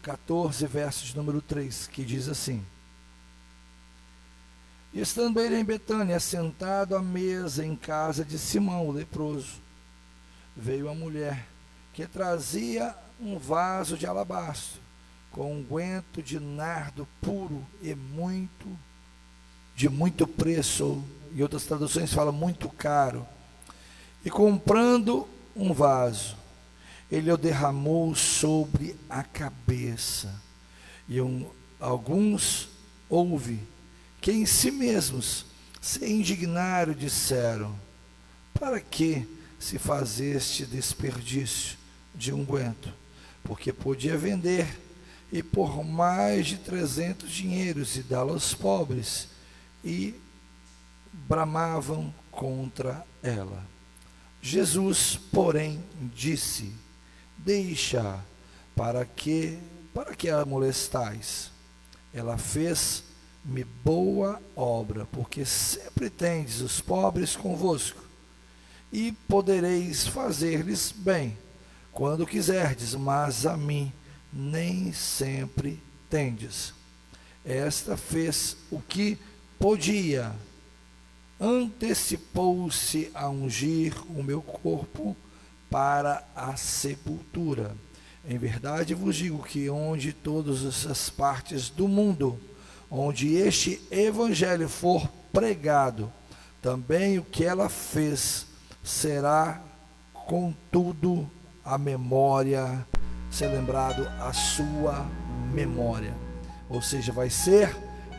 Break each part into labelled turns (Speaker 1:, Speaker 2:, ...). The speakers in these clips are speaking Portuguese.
Speaker 1: 14, verso de número 3, que diz assim: E estando ele em Betânia, sentado à mesa em casa de Simão, o leproso, veio a mulher que trazia um vaso de alabastro, com unguento de nardo puro e de muito preço, e outras traduções falam muito caro. E comprando um vaso, ele o derramou sobre a cabeça. E alguns houve que em si mesmos se indignaram e disseram: Para que se faz este desperdício de unguento? Porque podia vender e por mais de 300 dinheiros e dá-lo aos pobres. E bramavam contra ela. Jesus, porém, disse: Deixa, para que a molestais? Ela fez-me boa obra, porque sempre tendes os pobres convosco, e podereis fazer-lhes bem, quando quiserdes, mas a mim nem sempre tendes. Esta fez o que podia, antecipou-se a ungir o meu corpo para a sepultura. Em verdade vos digo que onde todas as partes do mundo, onde este evangelho for pregado, também o que ela fez será, contudo, a memória, ser lembrado a sua memória. Ou seja, vai ser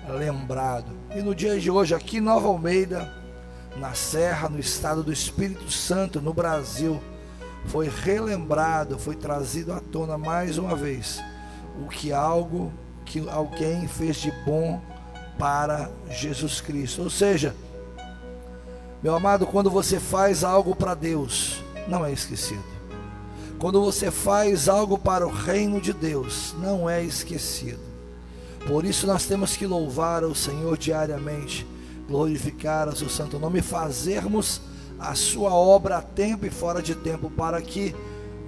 Speaker 1: lembrado. E no dia de hoje, aqui em Nova Almeida, na Serra, no estado do Espírito Santo, no Brasil, foi relembrado, foi trazido à tona mais uma vez algo que alguém fez de bom para Jesus Cristo. Ou seja, meu amado, quando você faz algo para Deus, não é esquecido. Quando você faz algo para o reino de Deus, não é esquecido. Por isso nós temos que louvar ao Senhor diariamente, glorificar o seu santo nome e fazermos a sua obra a tempo e fora de tempo, para que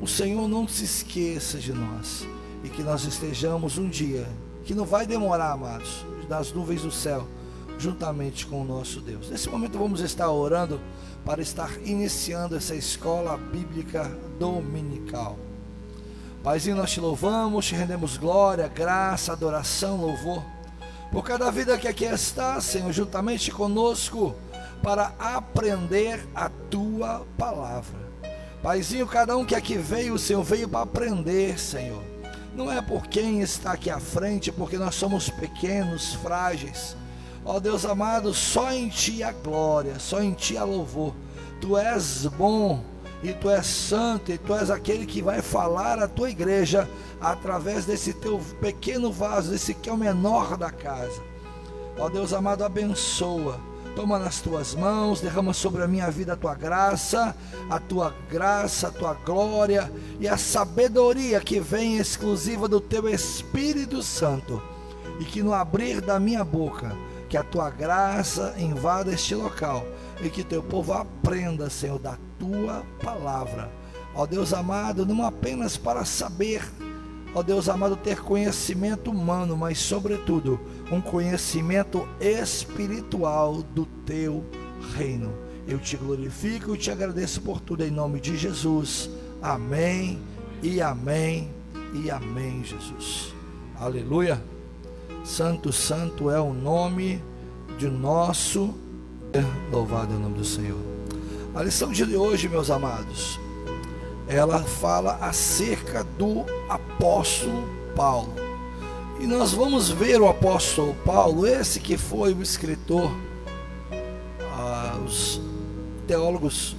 Speaker 1: o Senhor não se esqueça de nós e que nós estejamos um dia, que não vai demorar, amados, nas nuvens do céu, juntamente com o nosso Deus. Nesse momento vamos estar orando para estar iniciando essa escola bíblica dominical. Paizinho, nós te louvamos, te rendemos glória, graça, adoração, louvor, por cada vida que aqui está, Senhor, juntamente conosco, para aprender a Tua palavra. Paizinho, cada um que aqui veio, o Senhor veio para aprender, Senhor. Não é por quem está aqui à frente, porque nós somos pequenos, frágeis. Ó Deus amado, só em Ti a glória, só em Ti a louvor. Tu és bom, e Tu és santo, e Tu és aquele que vai falar à Tua igreja através desse Teu pequeno vaso, esse que é o menor da casa. Ó Deus amado, abençoa, toma nas Tuas mãos, derrama sobre a minha vida a Tua graça, a Tua glória e a sabedoria que vem exclusiva do Teu Espírito Santo, e que no abrir da minha boca, que a Tua graça invada este local, e que Teu povo aprenda, Senhor, da Tua palavra. Ó Deus amado, não apenas para saber, ó Deus amado, ter conhecimento humano, mas sobretudo um conhecimento espiritual do Teu reino. Eu Te glorifico e Te agradeço por tudo, em nome de Jesus. Amém e amém e amém, Jesus. Aleluia. Santo, santo é o nome de nosso Deus. Louvado é o nome do Senhor. A lição de hoje, meus amados, ela fala acerca do apóstolo Paulo. E nós vamos ver o apóstolo Paulo, esse que foi o escritor. Os teólogos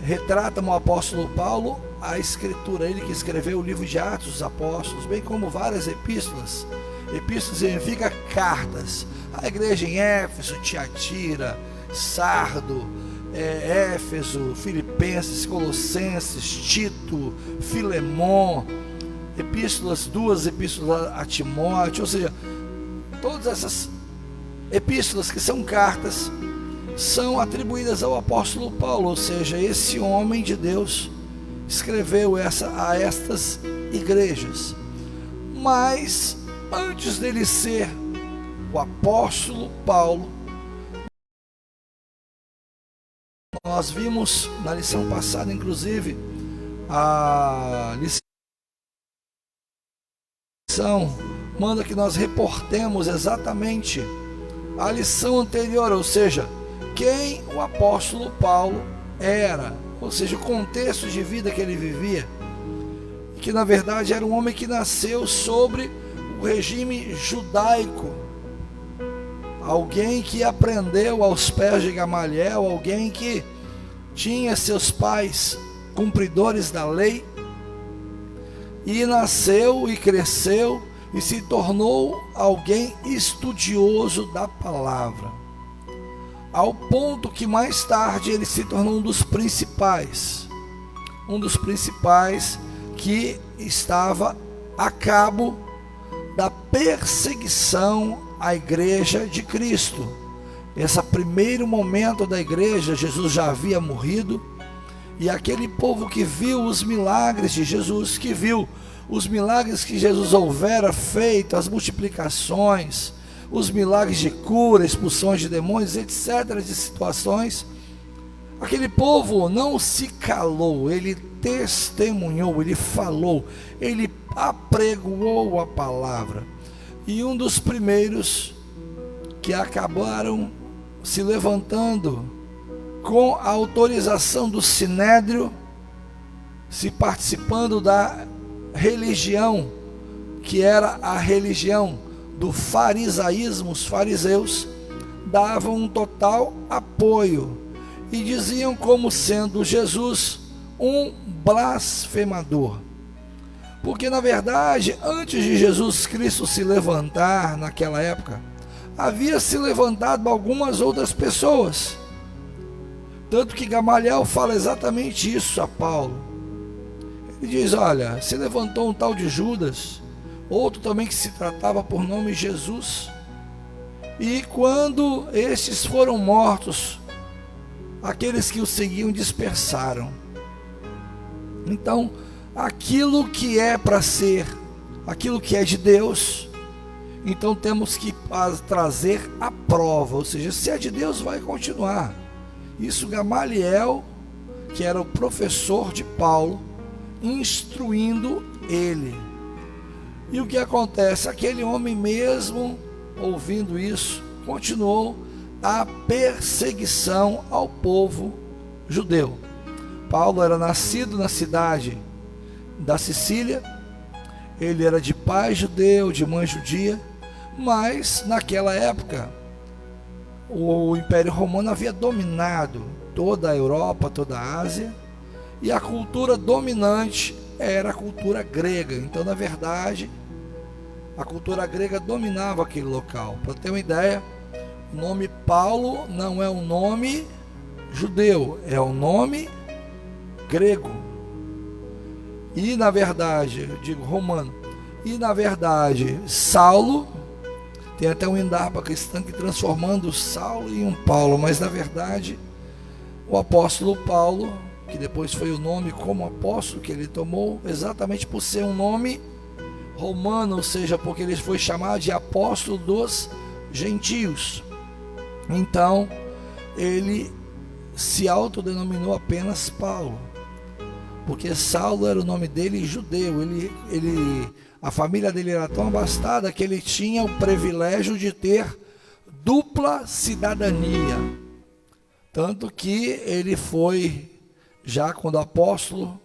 Speaker 1: retratam o apóstolo Paulo, a escritura, ele que escreveu o livro de Atos dos Apóstolos, bem como várias epístolas. Epístolas significa cartas. A igreja em Éfeso, Tiatira, Sardo, Éfeso, Filipenses, Colossenses, Tito, Filemon, duas epístolas a Timóteo, ou seja, todas essas epístolas que são cartas são atribuídas ao apóstolo Paulo, ou seja, esse homem de Deus escreveu a estas igrejas. Mas antes dele ser o apóstolo Paulo, nós vimos na lição passada, inclusive, a lição manda que nós reportemos exatamente a lição anterior, ou seja, quem o apóstolo Paulo era, ou seja, o contexto de vida que ele vivia, que na verdade era um homem que nasceu sobre o regime judaico, alguém que aprendeu aos pés de Gamaliel, alguém que tinha seus pais cumpridores da lei, e nasceu e cresceu e se tornou alguém estudioso da palavra, ao ponto que mais tarde ele se tornou um dos principais que estava a cabo da perseguição à igreja de Cristo. Esse primeiro momento da igreja, Jesus já havia morrido, e aquele povo que viu os milagres de Jesus, que viu os milagres que Jesus houvera feito, as multiplicações, os milagres de cura, expulsões de demônios, etc., de situações, aquele povo não se calou, ele testemunhou, ele falou, ele apregoou a palavra. E um dos primeiros que acabaram se levantando com a autorização do Sinédrio, se participando da religião, que era a religião do farisaísmo, os fariseus davam um total apoio e diziam como sendo Jesus um blasfemador, porque na verdade, antes de Jesus Cristo se levantar naquela época, havia se levantado algumas outras pessoas, tanto que Gamaliel fala exatamente isso a Paulo. Ele diz: olha, se levantou um tal de Judas, outro também que se tratava por nome Jesus, e quando estes foram mortos, aqueles que o seguiam dispersaram. Então, aquilo que é para ser, aquilo que é de Deus, então temos que trazer a prova, ou seja, se é de Deus, vai continuar. Isso Gamaliel, que era o professor de Paulo, instruindo ele. E o que acontece? Aquele homem, mesmo ouvindo isso, continuou a perseguição ao povo judeu. Paulo era nascido na cidade da Sicília, ele era de pai judeu, de mãe judia, mas naquela época o Império Romano havia dominado toda a Europa, toda a Ásia, e a cultura dominante era a cultura grega. Então, na verdade, a cultura grega dominava aquele local. Para ter uma ideia, o nome Paulo não é um nome judeu, é um nome grego. E na verdade, eu digo romano, e na verdade, Saulo, tem até um Indapa cristã que transformando Saulo em um Paulo, mas na verdade, o apóstolo Paulo, que depois foi o nome como apóstolo que ele tomou, exatamente por ser um nome romano, ou seja, porque ele foi chamado de apóstolo dos gentios. Então, ele se autodenominou apenas Paulo, porque Saulo era o nome dele judeu. A família dele era tão abastada que ele tinha o privilégio de ter dupla cidadania, tanto que ele foi, já quando apóstolo,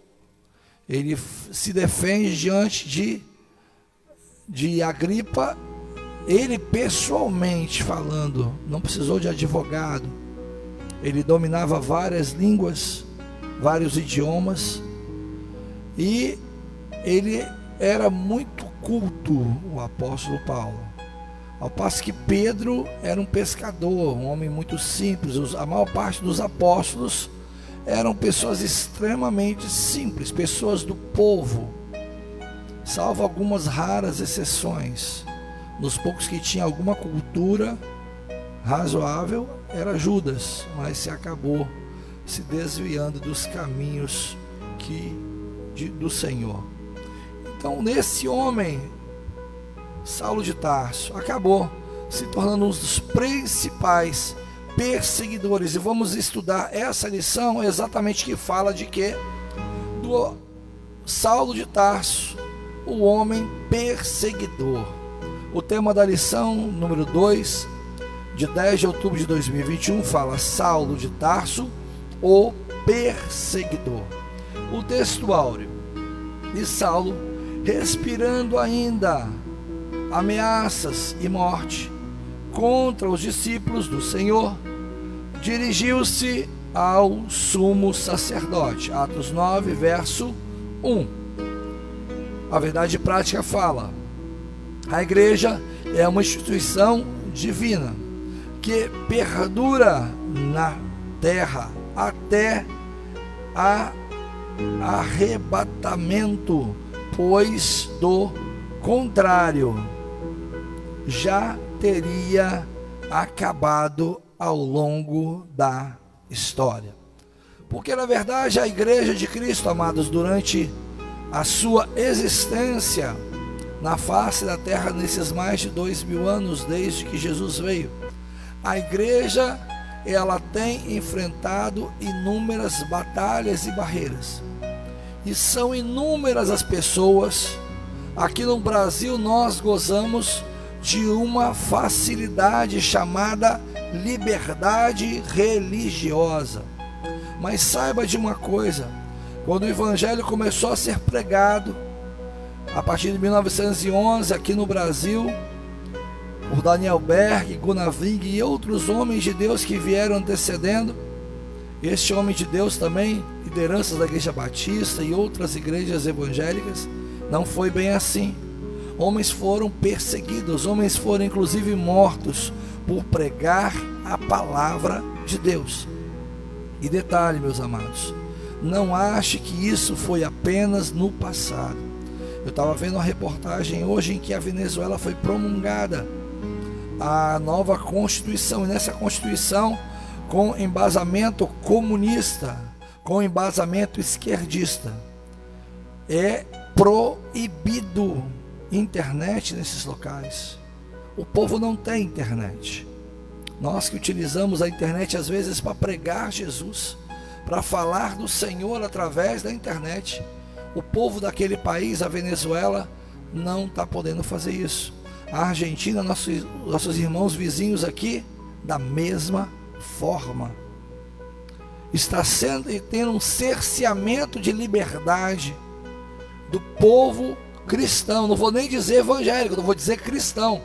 Speaker 1: ele se defende diante de Agripa, ele pessoalmente falando, não precisou de advogado, ele dominava várias línguas, vários idiomas, e ele era muito culto, o apóstolo Paulo, ao passo que Pedro era um pescador, um homem muito simples. A maior parte dos apóstolos eram pessoas extremamente simples, pessoas do povo, salvo algumas raras exceções. Nos poucos que tinham alguma cultura razoável era Judas, mas se acabou se desviando dos caminhos do Senhor. Então, nesse homem Saulo de Tarso acabou se tornando um dos principais perseguidores. E vamos estudar essa lição exatamente, que fala de quê? Do Saulo de Tarso, o homem perseguidor. O tema da lição número 2, de 10 de outubro de 2021, fala Saulo de Tarso, o perseguidor. O texto áureo: e Saulo, respirando ainda ameaças e morte contra os discípulos do Senhor, dirigiu-se ao sumo sacerdote. Atos 9, verso 1. A verdade prática fala: a igreja é uma instituição divina que perdura na terra até arrebatamento, pois do contrário já teria acabado ao longo da história. Porque na verdade a igreja de Cristo, amados, durante a sua existência na face da terra, nesses mais de 2000 anos desde que Jesus veio, a igreja, ela tem enfrentado inúmeras batalhas e barreiras, e são inúmeras as pessoas. Aqui no Brasil nós gozamos de uma facilidade chamada liberdade religiosa. Mas saiba de uma coisa: quando o evangelho começou a ser pregado a partir de 1911 aqui no Brasil, por Daniel Berg, Gunnar Ving e outros homens de Deus que vieram antecedendo, este homem de Deus também, lideranças da Igreja Batista e outras igrejas evangélicas, não foi bem assim. Homens foram perseguidos, homens foram inclusive mortos por pregar a palavra de Deus. E detalhe, meus amados, não ache que isso foi apenas no passado. Eu estava vendo uma reportagem hoje em que a Venezuela foi promulgada a nova Constituição, e nessa Constituição, com embasamento comunista, com embasamento esquerdista, é proibido internet nesses locais. O povo não tem internet. Nós que utilizamos a internet às vezes para pregar Jesus, para falar do Senhor através da internet, o povo daquele país, a Venezuela, não está podendo fazer isso. A Argentina, nossos irmãos vizinhos aqui, da mesma forma, está tendo um cerceamento de liberdade do povo cristão. Não vou nem dizer evangélico, não vou dizer cristão,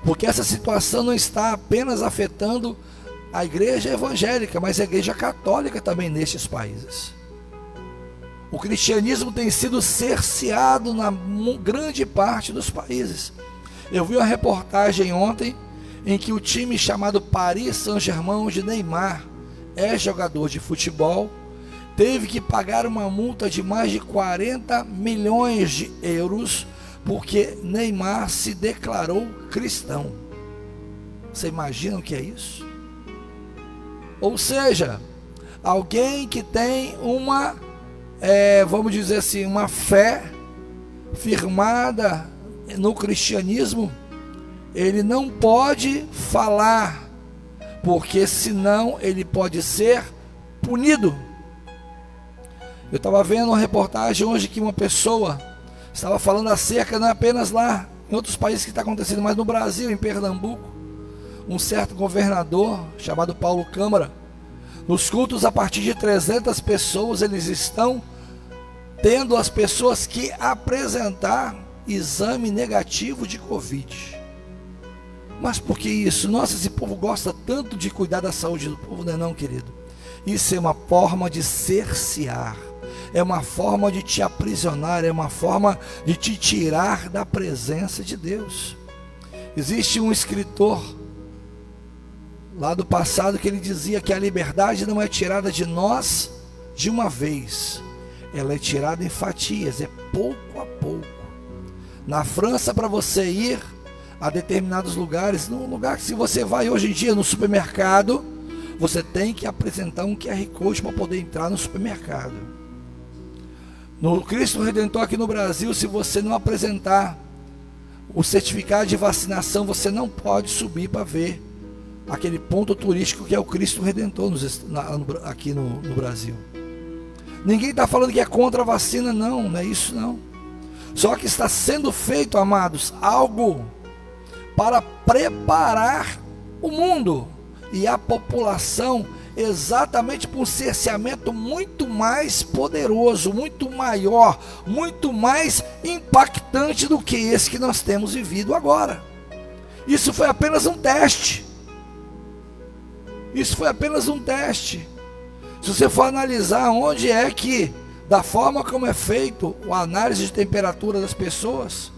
Speaker 1: porque essa situação não está apenas afetando a igreja evangélica, mas a igreja católica também nestes países. O cristianismo tem sido cerceado na grande parte dos países. Eu vi uma reportagem ontem em que o time chamado Paris Saint-Germain, de Neymar, é jogador de futebol, teve que pagar uma multa de mais de 40 milhões de euros porque Neymar se declarou cristão. Você imagina o que é isso? Ou seja, alguém que tem uma, vamos dizer assim, uma fé firmada no cristianismo, ele não pode falar, porque senão ele pode ser punido. Eu estava vendo uma reportagem hoje que uma pessoa estava falando acerca, não é apenas lá, em outros países que está acontecendo, mas no Brasil, em Pernambuco, um certo governador chamado Paulo Câmara, nos cultos a partir de 300 pessoas, eles estão tendo as pessoas que apresentar exame negativo de Covid. Mas por que isso? Nossa, esse povo gosta tanto de cuidar da saúde do povo, não é não, querido? Isso é uma forma de cercear, é uma forma de te aprisionar, é uma forma de te tirar da presença de Deus. Existe um escritor lá do passado que ele dizia que a liberdade não é tirada de nós de uma vez, ela é tirada em fatias, é pouco a pouco. Na França, para você ir a determinados lugares, num lugar que se você vai hoje em dia no supermercado, você tem que apresentar um QR Code para poder entrar no supermercado. No Cristo Redentor aqui no Brasil, se você não apresentar o certificado de vacinação, você não pode subir para ver aquele ponto turístico que é o Cristo Redentor aqui no Brasil. Ninguém está falando que é contra a vacina, não é isso não. Só que está sendo feito, amados, algo para preparar o mundo e a população exatamente para um cerceamento muito mais poderoso, muito maior, muito mais impactante do que esse que nós temos vivido agora. Isso foi apenas um teste. Isso foi apenas um teste. Se você for analisar onde é que, da forma como é feito a análise de temperatura das pessoas,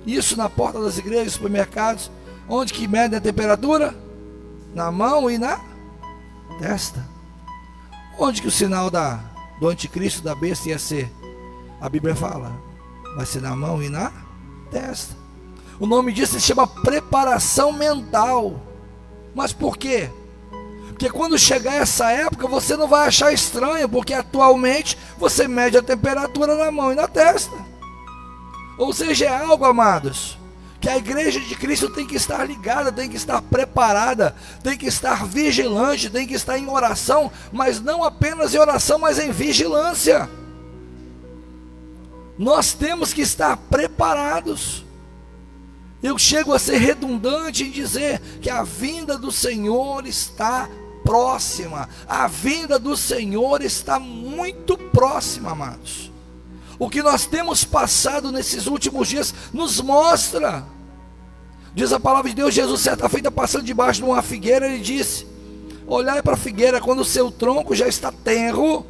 Speaker 1: isso na porta das igrejas, supermercados, onde que medem a temperatura? Na mão e na testa. Onde que o sinal do anticristo, da besta, ia ser? A Bíblia fala, vai ser na mão e na testa. O nome disso se chama preparação mental. Mas por quê? Porque quando chegar essa época, você não vai achar estranho, porque atualmente você mede a temperatura na mão e na testa. Ou seja, é algo, amados, que a igreja de Cristo tem que estar ligada, tem que estar preparada, tem que estar vigilante, tem que estar em oração, mas não apenas em oração, mas em vigilância. Nós temos que estar preparados. Eu chego a ser redundante em dizer que a vinda do Senhor está próxima. A vinda do Senhor está muito próxima, amados. O que nós temos passado nesses últimos dias nos mostra. Diz a palavra de Deus, Jesus certa feita passando debaixo de uma figueira, ele disse: olhai para a figueira, quando o seu tronco já está tenro,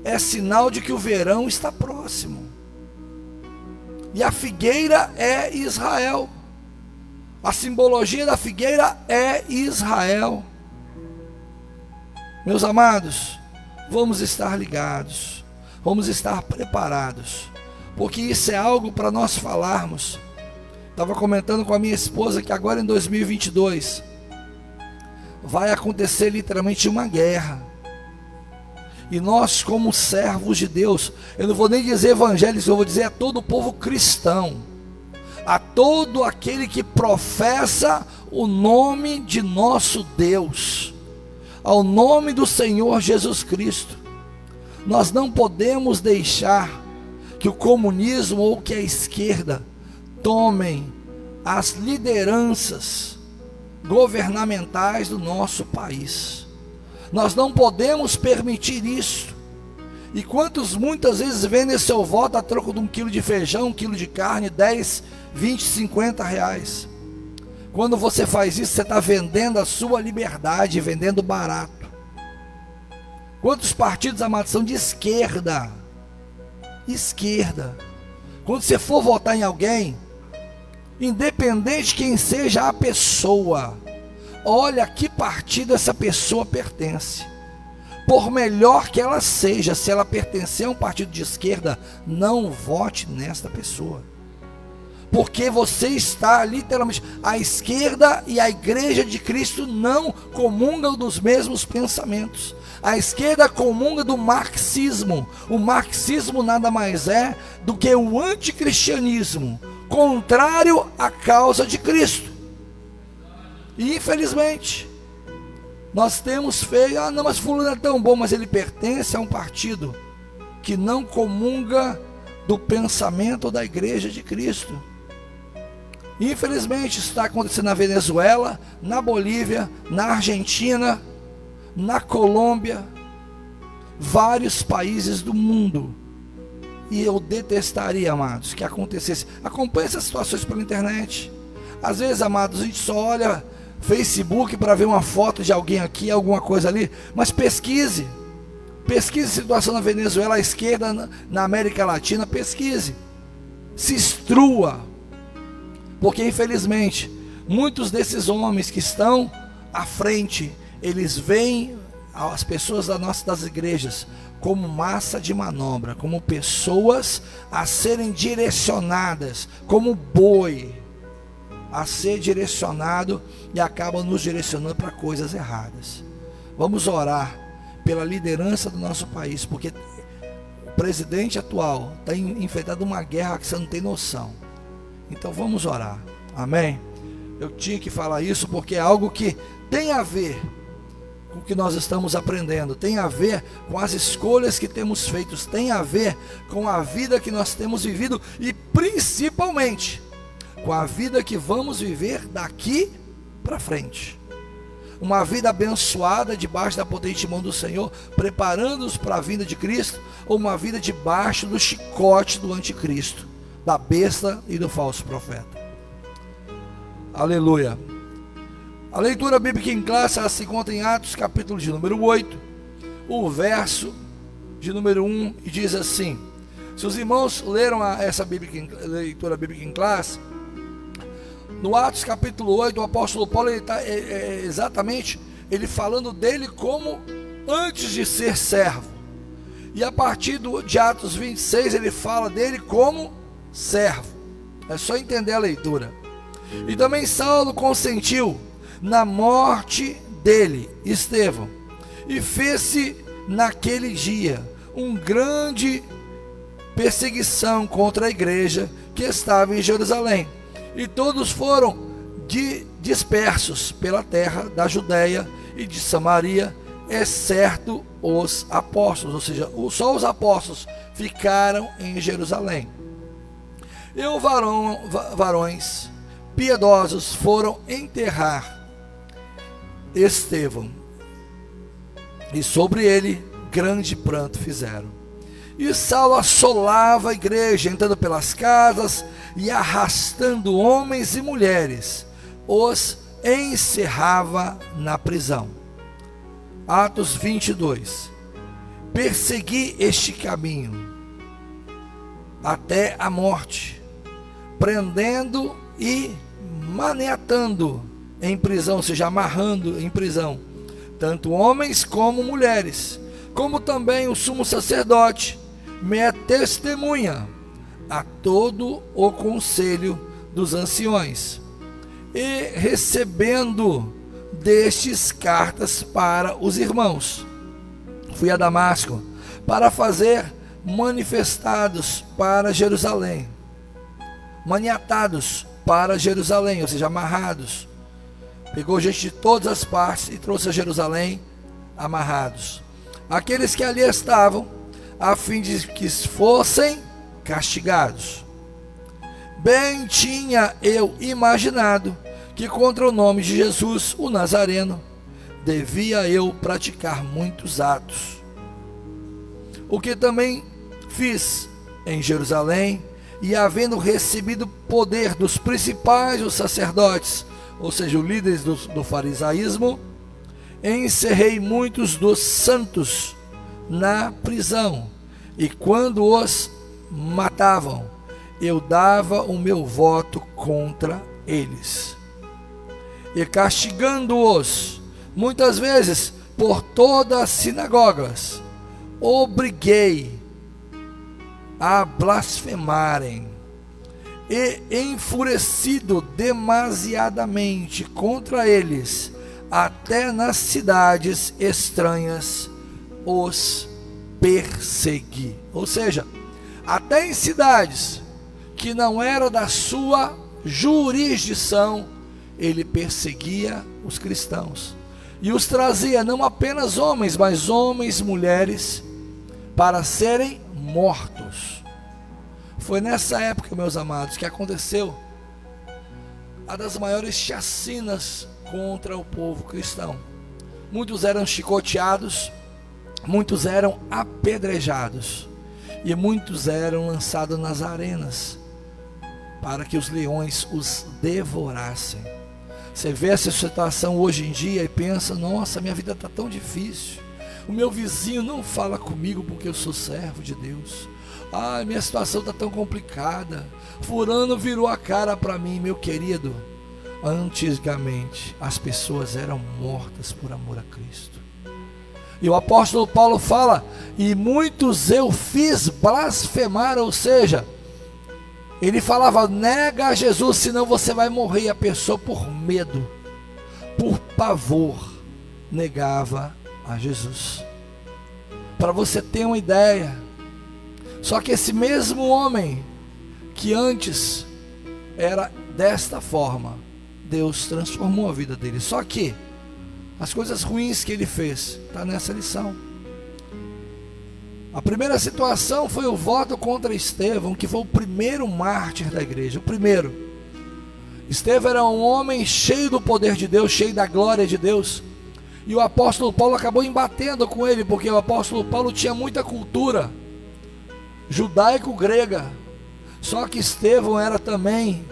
Speaker 1: é sinal de que o verão está próximo. E a figueira é Israel. A simbologia da figueira é Israel. Meus amados, vamos estar ligados, vamos estar preparados, porque isso é algo para nós falarmos. Estava comentando com a minha esposa que agora em 2022 vai acontecer literalmente uma guerra. E nós, como servos de Deus, eu não vou nem dizer evangélicos, eu vou dizer a todo o povo cristão, a todo aquele que professa o nome de nosso Deus, ao nome do Senhor Jesus Cristo, nós não podemos deixar que o comunismo ou que a esquerda tomem as lideranças governamentais do nosso país. Nós não podemos permitir isso. E quantos muitas vezes vendem seu voto a troco de 1 quilo de feijão, 1 quilo de carne, 10, 20, 50 reais. Quando você faz isso, você está vendendo a sua liberdade, vendendo barato. Quantos partidos, amados, são de esquerda? Esquerda. Quando você for votar em alguém, independente de quem seja a pessoa, olha a que partido essa pessoa pertence. Por melhor que ela seja, se ela pertencer a um partido de esquerda, não vote nesta pessoa. Porque você está literalmente, a esquerda e a igreja de Cristo não comungam dos mesmos pensamentos. A esquerda comunga do marxismo. O marxismo nada mais é do que o anticristianismo, contrário à causa de Cristo. E infelizmente nós temos feito, não, mas fulano é tão bom, mas ele pertence a um partido que não comunga do pensamento da igreja de Cristo. Infelizmente isso está acontecendo na Venezuela, na Bolívia, na Argentina, na Colômbia, vários países do mundo. E eu detestaria, amados, que acontecesse. Acompanhe essas situações pela internet. Às vezes, amados, a gente só olha Facebook para ver uma foto de alguém aqui, alguma coisa ali, mas pesquise a situação na Venezuela, à esquerda, na América Latina, pesquise, se instrua, porque infelizmente, muitos desses homens que estão à frente, eles veem as pessoas das igrejas como massa de manobra, como pessoas a serem direcionadas, como boi, a ser direcionado, e acabam nos direcionando para coisas erradas. Vamos orar pela liderança do nosso país, porque o presidente atual está enfrentando uma guerra que você não tem noção. Então vamos orar, amém? Eu tinha que falar isso porque é algo que tem a ver com o que nós estamos aprendendo, tem a ver com as escolhas que temos feito, tem a ver com a vida que nós temos vivido e principalmente com a vida que vamos viver daqui para frente. Uma vida abençoada debaixo da potente mão do Senhor, preparando-os para a vinda de Cristo, ou uma vida debaixo do chicote do anticristo, da besta e do falso profeta. Aleluia. A leitura bíblica em classe, ela se encontra em Atos, capítulo de número 8, o verso de número 1, e diz assim: se os irmãos leram essa leitura bíblica em classe, no Atos capítulo 8, o apóstolo Paulo está exatamente ele falando dele como antes de ser servo. E a partir de Atos 26, ele fala dele como servo. É só entender a leitura. E também Saulo consentiu na morte dele, Estevão, e fez-se naquele dia uma grande perseguição contra a igreja que estava em Jerusalém. E todos foram dispersos pela terra da Judéia e de Samaria, exceto os apóstolos, ou seja, só os apóstolos ficaram em Jerusalém. E os varões piedosos foram enterrar Estevão, e sobre ele grande pranto fizeram. E Saulo assolava a igreja, entrando pelas casas e arrastando homens e mulheres, os encerrava na prisão. Atos 22. Persegui este caminho até a morte, prendendo e maniatando em prisão, ou seja, amarrando em prisão, tanto homens como mulheres, como também o sumo sacerdote, minha testemunha, a todo o conselho dos anciões, e recebendo destes cartas para os irmãos, fui a Damasco para fazer manifestados para Jerusalém, maniatados para Jerusalém, ou seja, amarrados. Pegou gente de todas as partes e trouxe a Jerusalém amarrados. Aqueles que ali estavam, a fim de que fossem castigados. Bem tinha eu imaginado que contra o nome de Jesus, o Nazareno, devia eu praticar muitos atos. O que também fiz em Jerusalém, e havendo recebido poder dos principais, os sacerdotes, ou seja, os líderes do farisaísmo, encerrei muitos dos santos na prisão, e quando os matavam, eu dava o meu voto contra eles, e castigando-os muitas vezes por todas as sinagogas, obriguei a blasfemarem, e enfurecido demasiadamente contra eles, até nas cidades estranhas os persegui. Ou seja, até em cidades que não eram da sua jurisdição, ele perseguia os cristãos e os trazia, não apenas homens, mas homens e mulheres, para serem mortos. Foi nessa época, meus amados, que aconteceu a das maiores chacinas contra o povo cristão. Muitos eram chicoteados, muitos eram apedrejados, e muitos eram lançados nas arenas, para que os leões os devorassem. Você vê essa situação hoje em dia e pensa: nossa, minha vida está tão difícil, o meu vizinho não fala comigo porque eu sou servo de Deus, minha situação está tão complicada, fulano virou a cara para mim. Meu querido, antigamente as pessoas eram mortas por amor a Cristo, e o apóstolo Paulo fala: e muitos eu fiz blasfemar, ou seja, ele falava: nega a Jesus, senão você vai morrer. E a pessoa, por medo, por pavor, negava a Jesus. Para você ter uma ideia, só que esse mesmo homem que antes era desta forma. Deus transformou a vida dele. Só que as coisas ruins que ele fez está nessa lição. A primeira situação foi o voto contra Estevão, que foi o primeiro mártir da igreja. O primeiro. Estevão era um homem cheio do poder de Deus, cheio da glória de Deus. E o apóstolo Paulo acabou embatendo com ele, porque o apóstolo Paulo tinha muita cultura judaico-grega. Só que Estevão era também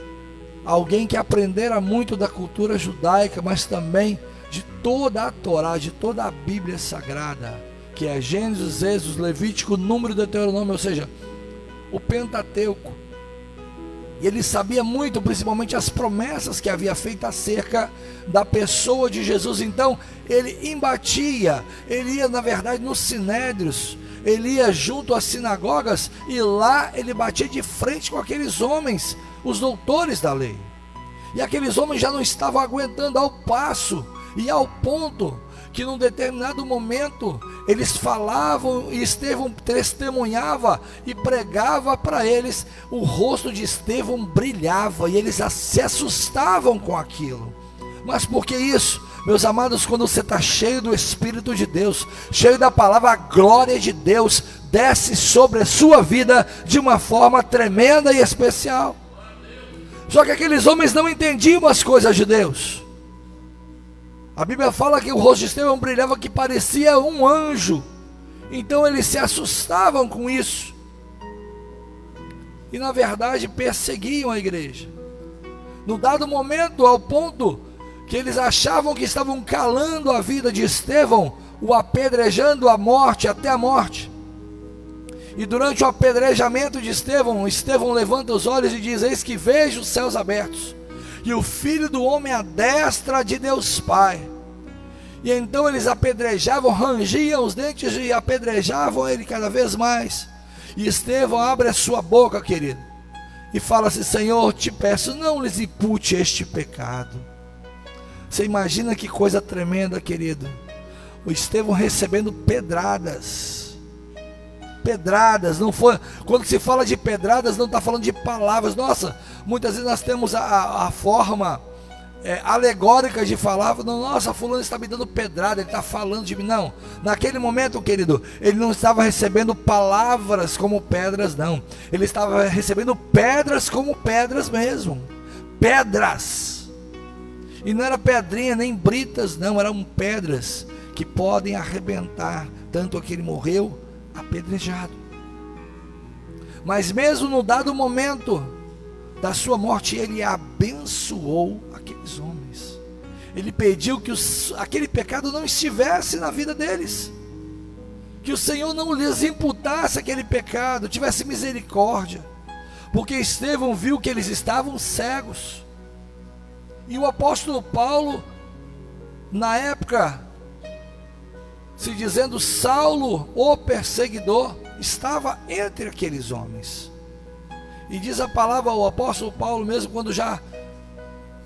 Speaker 1: alguém que aprendera muito da cultura judaica, mas também de toda a Torá, de toda a Bíblia Sagrada, que é Gênesis, Êxodo, Levítico, Número, Deuteronômio, ou seja, o Pentateuco. E ele sabia muito, principalmente as promessas que havia feito acerca da pessoa de Jesus. Então ele embatia, ele ia na verdade nos sinédrios, ele ia junto às sinagogas, e lá ele batia de frente com aqueles homens, os doutores da lei. E aqueles homens já não estavam aguentando, ao passo e ao ponto que num determinado momento eles falavam, e Estevão testemunhava e pregava para eles. O rosto de Estevão brilhava e eles se assustavam com aquilo. Mas por que isso? Meus amados, quando você está cheio do Espírito de Deus, cheio da palavra, a glória de Deus desce sobre a sua vida de uma forma tremenda e especial. Só que aqueles homens não entendiam as coisas de Deus. A Bíblia fala que o rosto de Estevão brilhava, que parecia um anjo. Então eles se assustavam com isso. E na verdade perseguiam a igreja. No dado momento, ao ponto que eles achavam que estavam calando a vida de Estevão, o apedrejando à morte, até a morte. E durante o apedrejamento de Estevão, Estevão levanta os olhos e diz: eis que vejo os céus abertos, e o Filho do Homem à destra de Deus Pai. E então eles apedrejavam, rangiam os dentes e apedrejavam ele cada vez mais. E Estevão abre a sua boca, querido, e fala assim: Senhor, te peço, não lhes impute este pecado. Você imagina que coisa tremenda, querido. O Estevão recebendo pedradas. Pedradas, não foi. Quando se fala de pedradas, não está falando de palavras. Nossa, muitas vezes nós temos a forma alegórica de falar: nossa, fulano está me dando pedrada, ele está falando de mim. Não, naquele momento, querido, ele não estava recebendo palavras como pedras, não. Ele estava recebendo pedras como pedras mesmo. Pedras. E não era pedrinha nem britas, não, eram pedras que podem arrebentar. Tanto que ele morreu apedrejado. Mas mesmo no dado momento da sua morte, ele abençoou aqueles homens. Ele pediu que aquele pecado não estivesse na vida deles, que o Senhor não lhes imputasse aquele pecado, tivesse misericórdia, porque Estevão viu que eles estavam cegos. E o apóstolo Paulo, na época, se dizendo Saulo, o perseguidor, estava entre aqueles homens. E diz a palavra, o apóstolo Paulo mesmo, quando já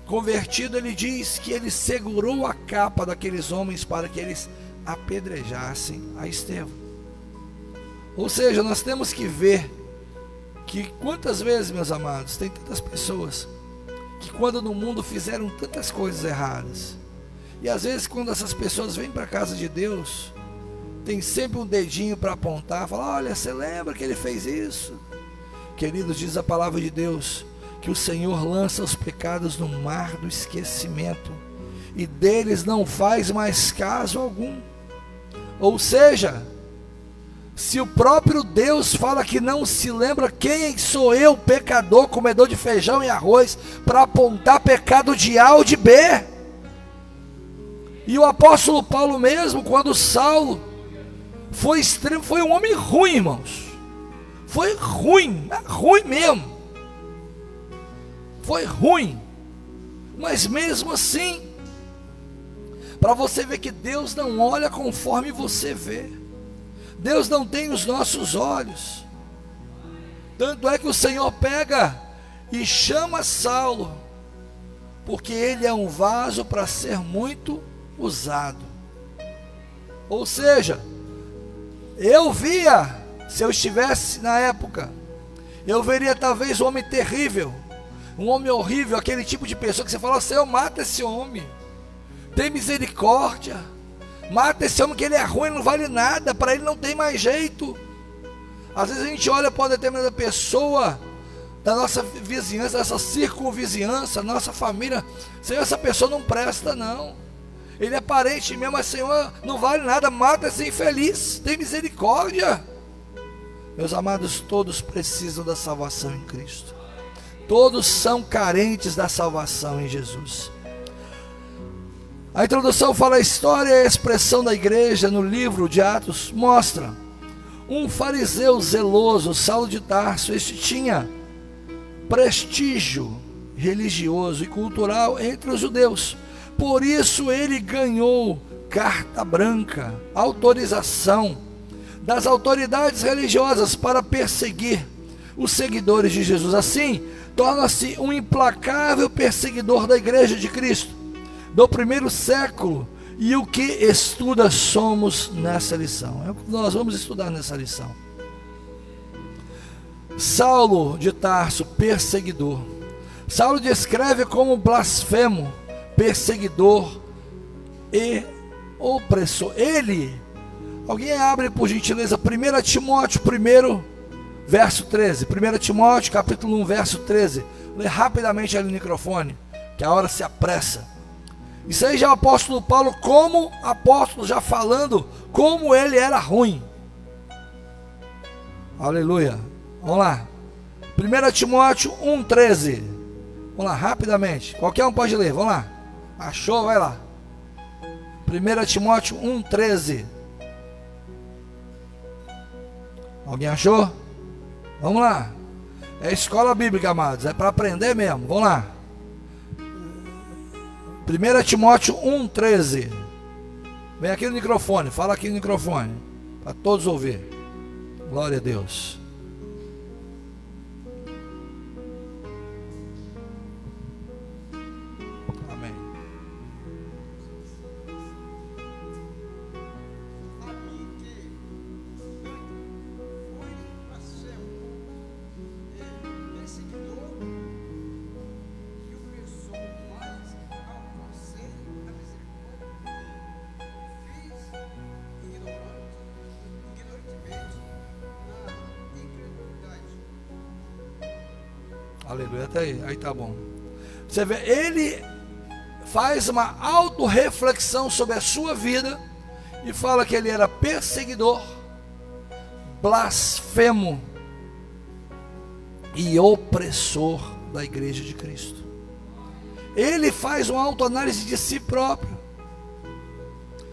Speaker 1: convertido, ele diz que ele segurou a capa daqueles homens para que eles apedrejassem a Estevão. Ou seja, nós temos que ver que quantas vezes, meus amados, tem tantas pessoas que quando no mundo fizeram tantas coisas erradas, e às vezes quando essas pessoas vêm para a casa de Deus, tem sempre um dedinho para apontar, falar: olha, você lembra que ele fez isso? Queridos, diz a palavra de Deus que o Senhor lança os pecados no mar do esquecimento, e deles não faz mais caso algum. Ou seja, se o próprio Deus fala que não se lembra, quem sou eu, pecador, comedor de feijão e arroz, para apontar pecado de A ou de B? E o apóstolo Paulo mesmo, quando Saulo foi extremo, foi um homem ruim, irmãos. Foi ruim, ruim mesmo. Foi ruim. Mas mesmo assim, para você ver que Deus não olha conforme você vê. Deus não tem os nossos olhos. Tanto é que o Senhor pega e chama Saulo, porque ele é um vaso para ser muito usado. Ou seja, eu via, se eu estivesse na época, eu veria talvez um homem terrível, Um homem horrível, aquele tipo de pessoa que você fala: Senhor, mata esse homem, tem misericórdia, mata esse homem que ele é ruim, não vale nada, para ele não tem mais jeito. Às vezes a gente olha para uma determinada pessoa da nossa vizinhança, dessa circunvizinhança, nossa família: Senhor, essa pessoa não presta não, ele é parente mesmo, mas Senhor, não vale nada, mata esse infeliz, tem misericórdia. Meus amados, todos precisam da salvação em Cristo, todos são carentes da salvação em Jesus. A introdução fala: a história e a expressão da igreja no livro de Atos mostra um fariseu zeloso, Saulo de Tarso. Este tinha prestígio religioso e cultural entre os judeus, por isso ele ganhou carta branca, autorização das autoridades religiosas para perseguir os seguidores de Jesus. Assim, torna-se um implacável perseguidor da igreja de Cristo do primeiro século. E o que estuda somos nessa lição? É o que nós vamos estudar nessa lição. Saulo de Tarso, perseguidor. Saulo descreve como blasfemo, perseguidor e opressor. Alguém abre por gentileza 1 Timóteo 1, verso 13. 1 Timóteo capítulo 1, verso 13. Lê rapidamente ali no microfone, que a hora se apressa. Isso aí já é o apóstolo Paulo, como apóstolo, já falando como ele era ruim. Aleluia. Vamos lá. 1 Timóteo 1, 13. Vamos lá, rapidamente. Qualquer um pode ler, vamos lá. Achou? Vai lá. 1 Timóteo 1, 13. Alguém achou? Vamos lá. É escola bíblica, amados, é para aprender mesmo. Vamos lá. 1 Timóteo 1, 13. Vem aqui no microfone, fala aqui no microfone, para todos ouvir. Glória a Deus. Amém. Aleluia, até aí tá bom. Você vê, ele faz uma autorreflexão sobre a sua vida e fala que ele era perseguidor, blasfemo e opressor da igreja de Cristo. Ele faz uma autoanálise de si próprio.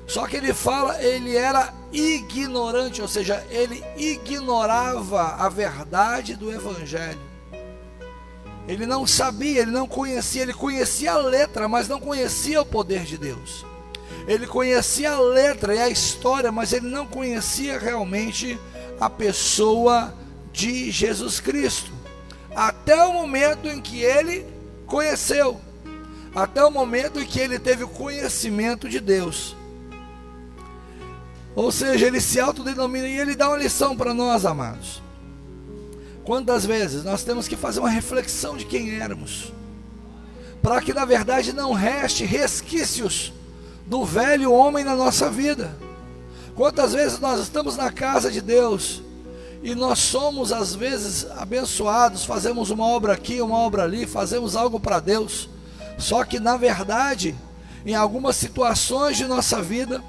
Speaker 1: Só que ele fala, ele era ignorante, ou seja, ele ignorava a verdade do evangelho. Ele não sabia, ele não conhecia, ele conhecia a letra, mas não conhecia o poder de Deus. Ele conhecia a letra e a história, mas ele não conhecia realmente a pessoa de Jesus Cristo. Até o momento em que ele conheceu, até o momento em que ele teve o conhecimento de Deus. Ou seja, ele se autodenomina e ele dá uma lição para nós, amados. Quantas vezes nós temos que fazer uma reflexão de quem éramos, para que na verdade não reste resquícios do velho homem na nossa vida. Quantas vezes nós estamos na casa de Deus e nós somos às vezes abençoados, fazemos uma obra aqui, uma obra ali, fazemos algo para Deus, só que na verdade, em algumas situações de nossa vida,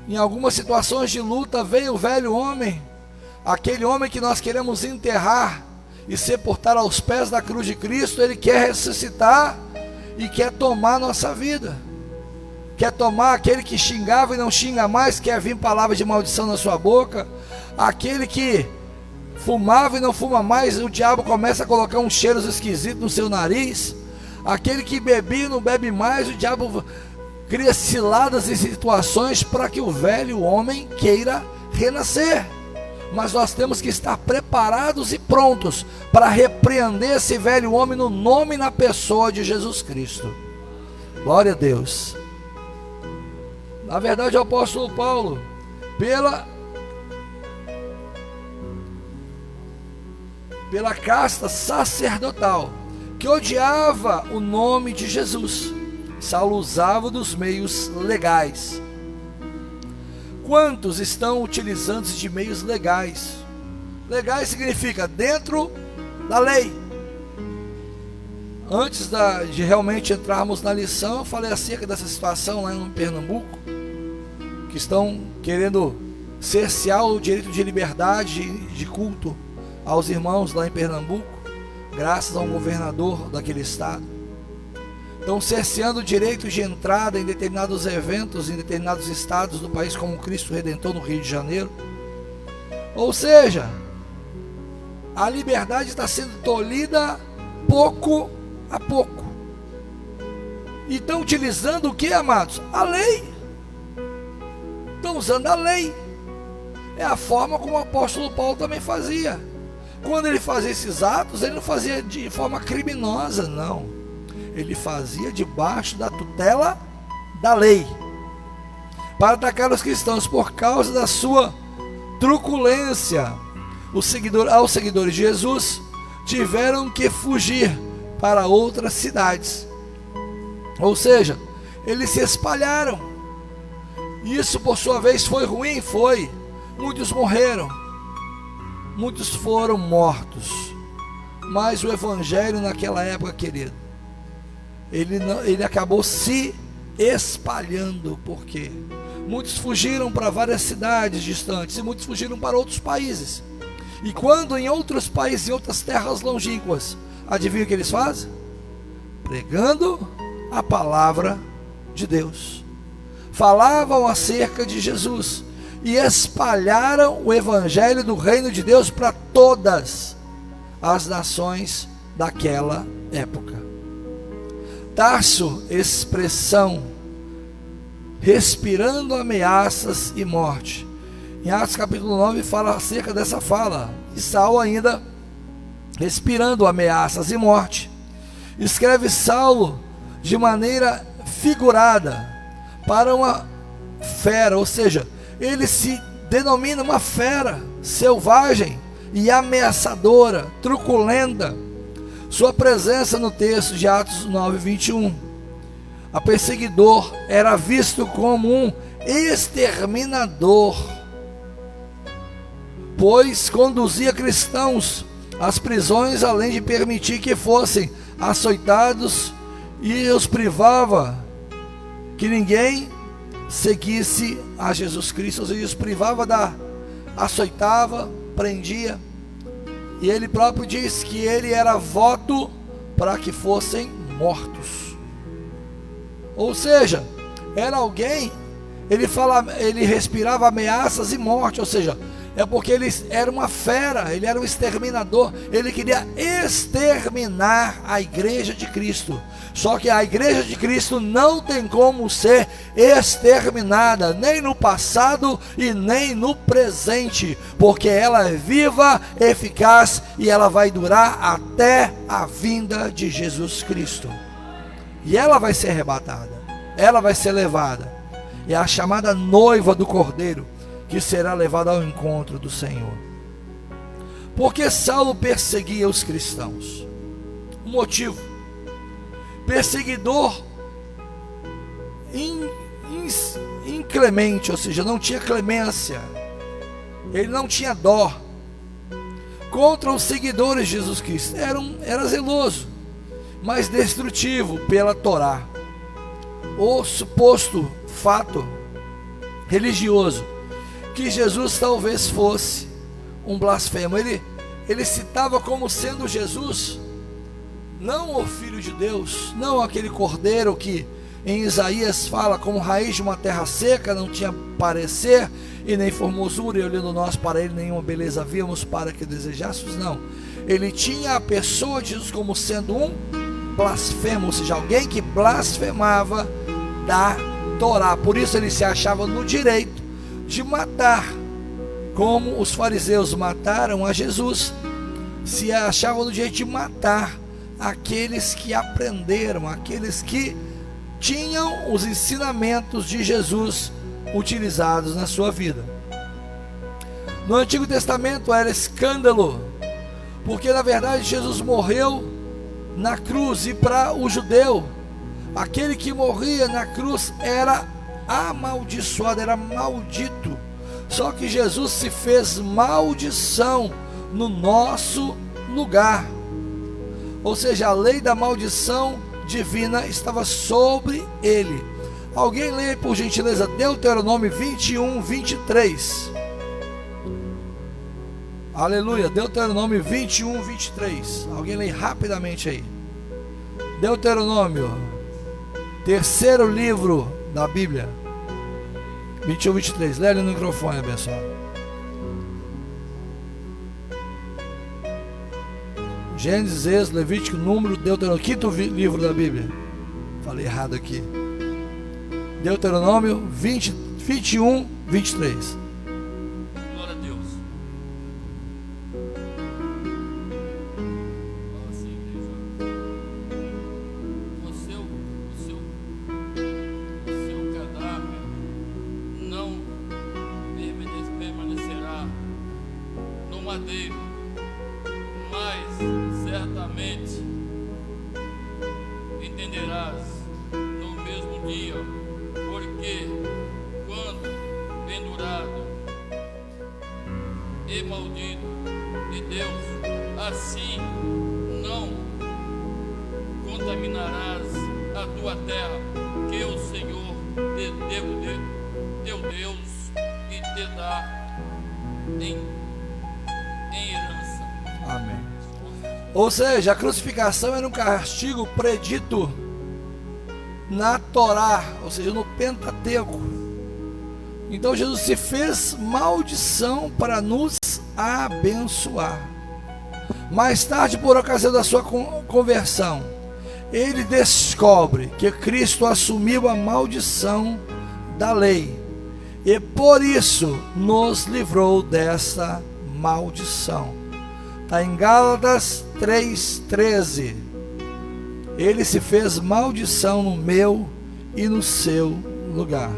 Speaker 1: em algumas situações de luta, vem o velho homem, aquele homem que nós queremos enterrar e sepultar aos pés da cruz de Cristo. Ele quer ressuscitar e quer tomar nossa vida, quer tomar aquele que xingava e não xinga mais, quer vir palavras de maldição na sua boca, aquele que fumava e não fuma mais, o diabo começa a colocar uns cheiros esquisitos no seu nariz, aquele que bebia e não bebe mais, o diabo cria ciladas e situações para que o velho homem queira renascer. Mas nós temos que estar preparados e prontos para repreender esse velho homem no nome e na pessoa de Jesus Cristo. Glória a Deus. Na verdade, o apóstolo Paulo, pela casta sacerdotal, que odiava o nome de Jesus. Saulo usava dos meios legais. Quantos estão utilizando-se de meios legais? Legais significa dentro da lei. Antes de realmente entrarmos na lição, eu falei acerca dessa situação lá em Pernambuco, que estão querendo cercear o direito de liberdade de culto aos irmãos lá em Pernambuco, graças a um governador daquele estado. Estão cerceando o direito de entrada em determinados eventos, em determinados estados do país, como Cristo Redentor no Rio de Janeiro. Ou seja, a liberdade está sendo tolhida pouco a pouco. E estão utilizando o que, amados? A lei. Estão usando a lei. É a forma como o apóstolo Paulo também fazia. Quando ele fazia esses atos, ele não fazia de forma criminosa, não. Ele fazia debaixo da tutela da lei, para atacar os cristãos por causa da sua truculência. Aos seguidores de Jesus tiveram que fugir para outras cidades. Ou seja, eles se espalharam. Isso por sua vez foi ruim, foi. Muitos morreram, muitos foram mortos. Mas o evangelho naquela época, querido, ele acabou se espalhando. Porque muitos fugiram para várias cidades distantes, e muitos fugiram para outros países. E quando em outros países, em outras terras longínquas, adivinha o que eles fazem? Pregando a palavra de Deus. Falavam acerca de Jesus e espalharam o evangelho do reino de Deus para todas as nações daquela época. Tarso, expressão respirando ameaças e morte. Em Atos capítulo 9 fala acerca dessa fala. E Saulo ainda respirando ameaças e morte. Escreve Saulo de maneira figurada para uma fera, ou seja, ele se denomina uma fera selvagem e ameaçadora, truculenta. Sua presença no texto de Atos 9:21. A perseguidor era visto como um exterminador, pois conduzia cristãos às prisões, além de permitir que fossem açoitados, e os privava que ninguém seguisse a Jesus Cristo. Ou seja, os privava açoitava, prendia. E ele próprio diz que ele era voto para que fossem mortos. Ou seja, era alguém, ele respirava ameaças e morte. Ou seja, é porque ele era uma fera, ele era um exterminador. Ele queria exterminar a igreja de Cristo. Só que a igreja de Cristo não tem como ser exterminada, nem no passado e nem no presente, porque ela é viva, eficaz, e ela vai durar até a vinda de Jesus Cristo. E ela vai ser arrebatada, ela vai ser levada. É a chamada noiva do Cordeiro, que será levada ao encontro do Senhor. Porque Saulo perseguia os cristãos? O motivo: perseguidor inclemente, ou seja, não tinha clemência, ele não tinha dó contra os seguidores de Jesus Cristo. Era zeloso, mas destrutivo pela Torá. O suposto fato religioso que Jesus talvez fosse um blasfemo, ele citava como sendo Jesus não o Filho de Deus, não aquele cordeiro que em Isaías fala como raiz de uma terra seca, não tinha parecer e nem formosura, e olhando nós para ele nenhuma beleza víamos para que desejássemos. Não, ele tinha a pessoa de Jesus como sendo um blasfemo, ou seja, alguém que blasfemava da Torá. Por isso ele se achava no direito de matar, como os fariseus mataram a Jesus. Se achavam no direito de matar aqueles que aprenderam, aqueles que tinham os ensinamentos de Jesus utilizados na sua vida. No Antigo Testamento era escândalo, porque na verdade Jesus morreu na cruz, e para o judeu, aquele que morria na cruz era amaldiçoado, era maldito. Só que Jesus se fez maldição no nosso lugar. Ou seja, a lei da maldição divina estava sobre ele. Alguém lê, por gentileza, Deuteronômio 21, 23. Aleluia, Deuteronômio 21, 23. Alguém lê rapidamente aí. Deuteronômio, terceiro livro da Bíblia, 21, 23. Lê ali no microfone, abençoado. Gênesis, Êxodo, Levítico, Número, Deuteronômio, quinto livro da Bíblia. Falei errado aqui. Deuteronômio 21, 23.
Speaker 2: Glória a Deus. Fala assim, igreja. O seu cadáver não permanecerá no madeiro, mas certamente entenderás no mesmo dia, porque quando pendurado e maldito de Deus, assim não contaminarás a tua terra, que o Senhor teu Deus e te dá em herança.
Speaker 1: Amém. Ou seja, a crucificação era um castigo predito na Torá, ou seja, no Pentateuco. Então Jesus se fez maldição para nos abençoar. Mais tarde, por ocasião da sua conversão, ele descobre que Cristo assumiu a maldição da lei e por isso nos livrou dessa maldição. Está em Gálatas 3,13. Ele se fez maldição no meu e no seu lugar.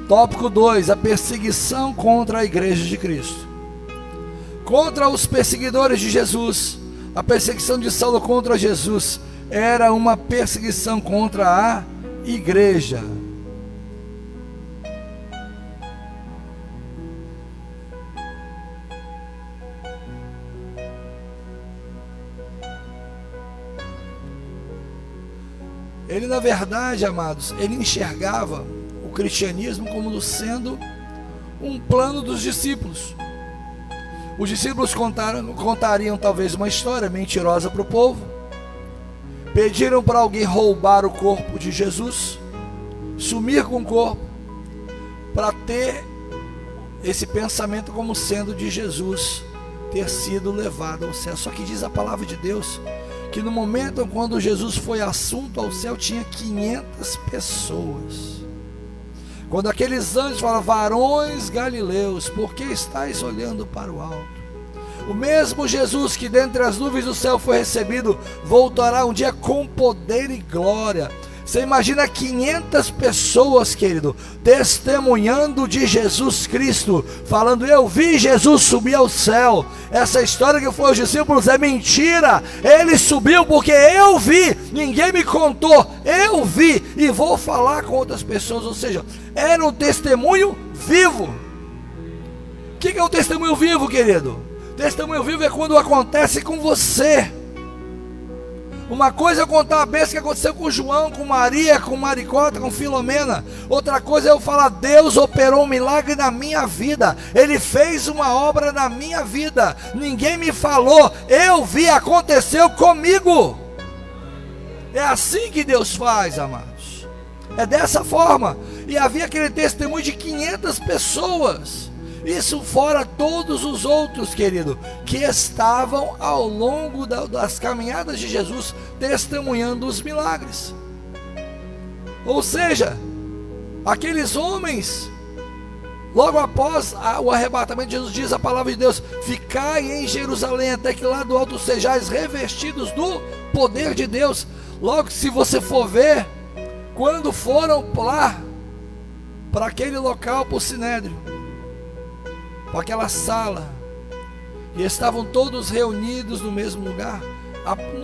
Speaker 1: Tópico 2: a perseguição contra a igreja de Cristo. Contra os perseguidores de Jesus, a perseguição de Saulo contra Jesus era uma perseguição contra a igreja. Ele, na verdade, amados, ele enxergava o cristianismo como sendo um plano dos discípulos. Os discípulos contariam talvez uma história mentirosa para o povo, pediram para alguém roubar o corpo de Jesus, sumir com o corpo, para ter esse pensamento como sendo de Jesus ter sido levado ao céu. Só que diz a palavra de Deus que no momento quando Jesus foi assunto ao céu, tinha 500 pessoas. Quando aqueles anjos falam: varões galileus, por que estáis olhando para o alto? O mesmo Jesus que dentre as nuvens do céu foi recebido, voltará um dia com poder e glória. Você imagina 500 pessoas, querido, testemunhando de Jesus Cristo, falando: eu vi Jesus subir ao céu. Essa história que foi os discípulos é mentira. Ele subiu porque eu vi, ninguém me contou, eu vi e vou falar com outras pessoas. Ou seja, era um testemunho vivo. O que é um testemunho vivo, querido? Testemunho vivo é quando acontece com você. Uma coisa é contar a bênção que aconteceu com João, com Maria, com Maricota, com Filomena. Outra coisa é eu falar: Deus operou um milagre na minha vida, Ele fez uma obra na minha vida, ninguém me falou, eu vi, aconteceu comigo. É assim que Deus faz, amados. É dessa forma. E havia aquele testemunho de 500 pessoas. Isso fora todos os outros, querido, que estavam ao longo das caminhadas de Jesus, testemunhando os milagres. Ou seja, aqueles homens, logo após o arrebatamento de Jesus, diz a palavra de Deus: ficai em Jerusalém, até que lá do alto sejais revestidos do poder de Deus. Logo, se você for ver, quando foram lá, para aquele local, para o Sinédrio, para aquela sala, e estavam todos reunidos no mesmo lugar,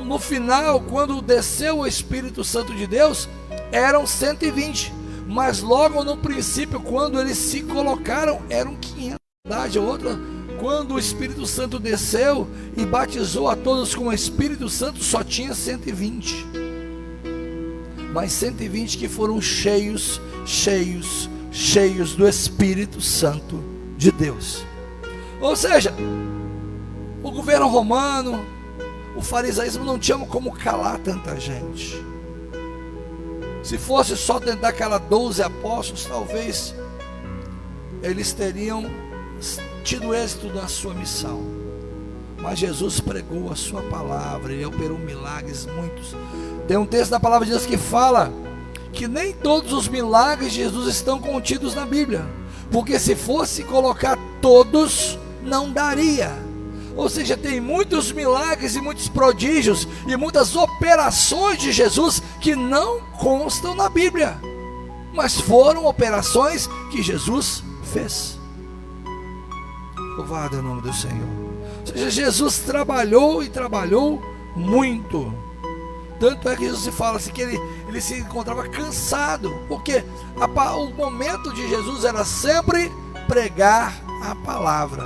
Speaker 1: No final, quando desceu o Espírito Santo de Deus, eram 120. Mas logo no princípio, quando eles se colocaram, eram 500. Outra, quando o Espírito Santo desceu e batizou a todos com o Espírito Santo, só tinha 120. Mas 120 que foram cheios do Espírito Santo de Deus. Ou seja, o governo romano, o farisaísmo não tinha como calar tanta gente. Se fosse só tentar calar 12 apóstolos, talvez eles teriam tido êxito na sua missão. Mas Jesus pregou a sua palavra, ele operou milagres muitos. Tem um texto da palavra de Deus que fala que nem todos os milagres de Jesus estão contidos na Bíblia, porque se fosse colocar todos, não daria. Ou seja, tem muitos milagres e muitos prodígios e muitas operações de Jesus que não constam na Bíblia, mas foram operações que Jesus fez. Louvado é o nome do Senhor. Ou seja, Jesus trabalhou e trabalhou muito. Tanto é que Jesus se fala assim, que ele se encontrava cansado, porque o momento de Jesus era sempre pregar a palavra,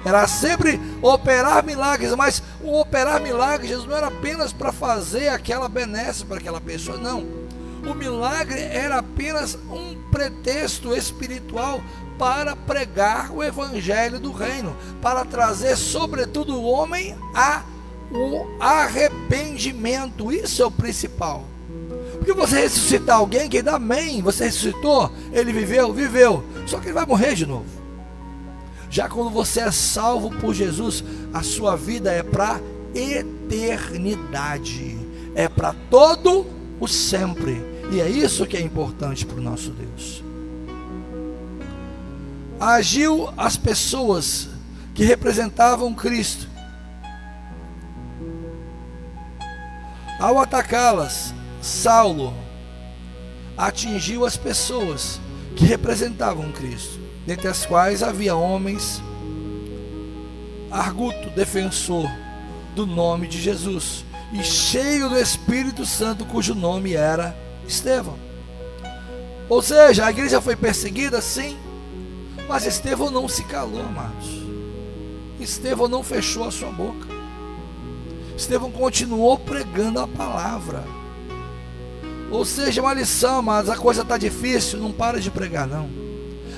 Speaker 1: era sempre operar milagres. Mas o operar milagres, Jesus não era apenas para fazer aquela benesse para aquela pessoa, não. O milagre era apenas um pretexto espiritual para pregar o evangelho do reino, para trazer sobretudo o homem o arrependimento. Isso é o principal. Porque você ressuscitar alguém que dá amém, você ressuscitou, ele viveu, só que ele vai morrer de novo. Já quando você é salvo por Jesus, a sua vida é para eternidade, é para todo o sempre. E é isso que é importante para o nosso Deus. Agiu as pessoas que representavam Cristo. Ao atacá-las, Saulo atingiu as pessoas que representavam Cristo, dentre as quais havia homens, arguto, defensor do nome de Jesus, e cheio do Espírito Santo, cujo nome era Estevão. Ou seja, a igreja foi perseguida, sim, mas Estevão não se calou, amados. Estevão não fechou a sua boca. Estevão continuou pregando a palavra. Ou seja, uma lição, mas a coisa está difícil, não para de pregar, não.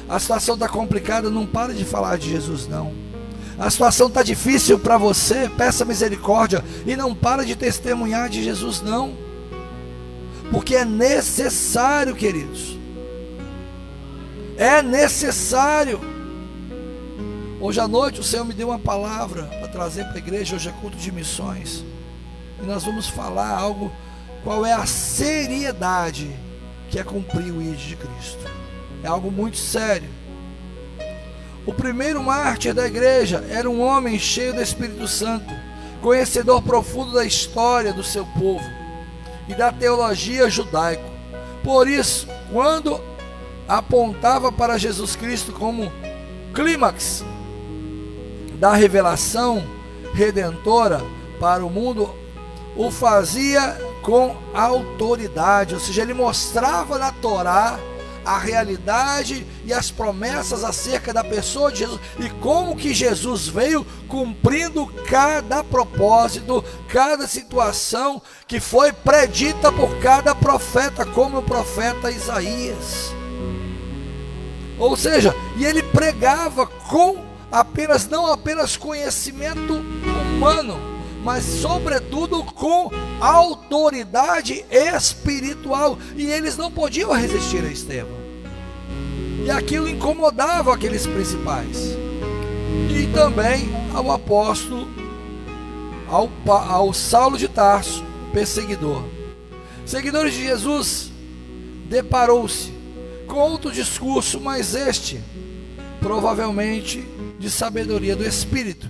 Speaker 1: A situação está complicada, não para de falar de Jesus, não. A situação está difícil para você, peça misericórdia e não para de testemunhar de Jesus, não. Porque é necessário, queridos. É necessário. Hoje à noite o Senhor me deu uma palavra para trazer para a igreja. Hoje é culto de missões, e nós vamos falar algo. Qual é a seriedade que é cumprir o ID de Cristo? É algo muito sério. O primeiro mártir da igreja era um homem cheio do Espírito Santo, conhecedor profundo da história do seu povo e da teologia judaica. Por isso, quando apontava para Jesus Cristo como clímax da revelação redentora para o mundo, o fazia com autoridade. Ou seja, ele mostrava na Torá a realidade e as promessas acerca da pessoa de Jesus, e como que Jesus veio cumprindo cada propósito, cada situação que foi predita por cada profeta, como o profeta Isaías. Ou seja, e ele pregava com não apenas conhecimento humano, mas sobretudo com autoridade espiritual. E eles não podiam resistir a Estevão, e aquilo incomodava aqueles principais, e também ao apóstolo, ao Saulo de Tarso, perseguidor. Seguidores de Jesus, deparou-se com outro discurso, mas este provavelmente de sabedoria do Espírito.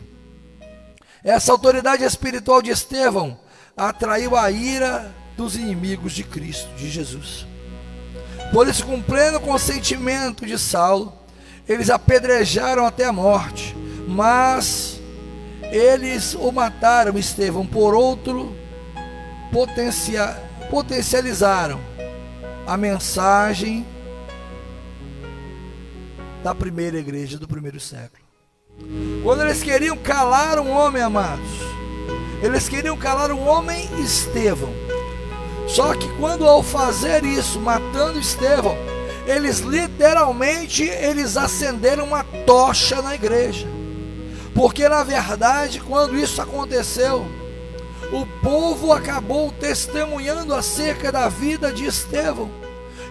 Speaker 1: Essa autoridade espiritual de Estevão atraiu a ira dos inimigos de Cristo, de Jesus. Por isso, com pleno consentimento de Saulo, eles apedrejaram até a morte. Mas eles o mataram, Estevão, por outro, potencializaram a mensagem da primeira igreja do primeiro século. Quando eles queriam calar um homem, amados, eles queriam calar um homem, Estevão. Só que quando ao fazer isso, matando Estevão, eles literalmente, eles acenderam uma tocha na igreja. Porque na verdade, quando isso aconteceu, o povo acabou testemunhando acerca da vida de Estevão.